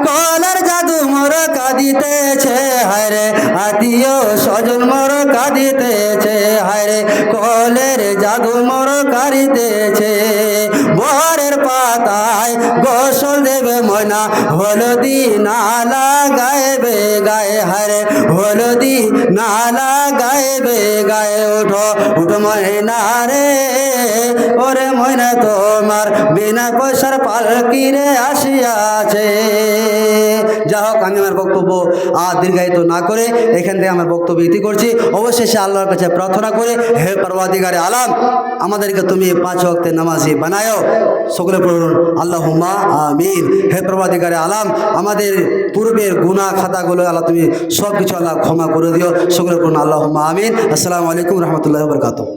কলের জাদু মোর কাঁদিতেছে, হায়রে আত্মীয় স্বজন মোর কাঁদিতেছে, হায়রে কলের জাদু মোর কাঁদিতেছে। বরের পাতায় গোসল দেবে ময়না হলদি নালা গায়েবে গায়ে, হায়রে হলদি নালা গায়েবে গায়ে। ওঠো উঠো ময়না রে, ওরে ময়না তোমার বিনা পয়সার পালকি রে আসিয়াছে। যা হোক, আমি আমার বক্তব্য আর দীর্ঘায়িত না করে এখান থেকে আমার বক্তব্য ইতি করছি। অবশেষে আল্লাহর কাছে প্রার্থনা করে, হে পরওয়ারদিগারে আলাম, আমাদেরকে তুমি 5 ওয়াক্তের নামাজি বানায়ো। সকলে পড়ুন আল্লাহুম্মা আমিন। হে পরওয়ারদিগারে আলাম, আমাদের পূর্বের গুনাহ খাতাগুলো আল্লাহ তুমি সব কিছু আল্লাহ ক্ষমা করে দিও। সকলে পড়ুন আল্লাহুম্মা আমিন। আসসালামু আলাইকুম রহমতুল্লাহি ওয়া বারাকাতুহু।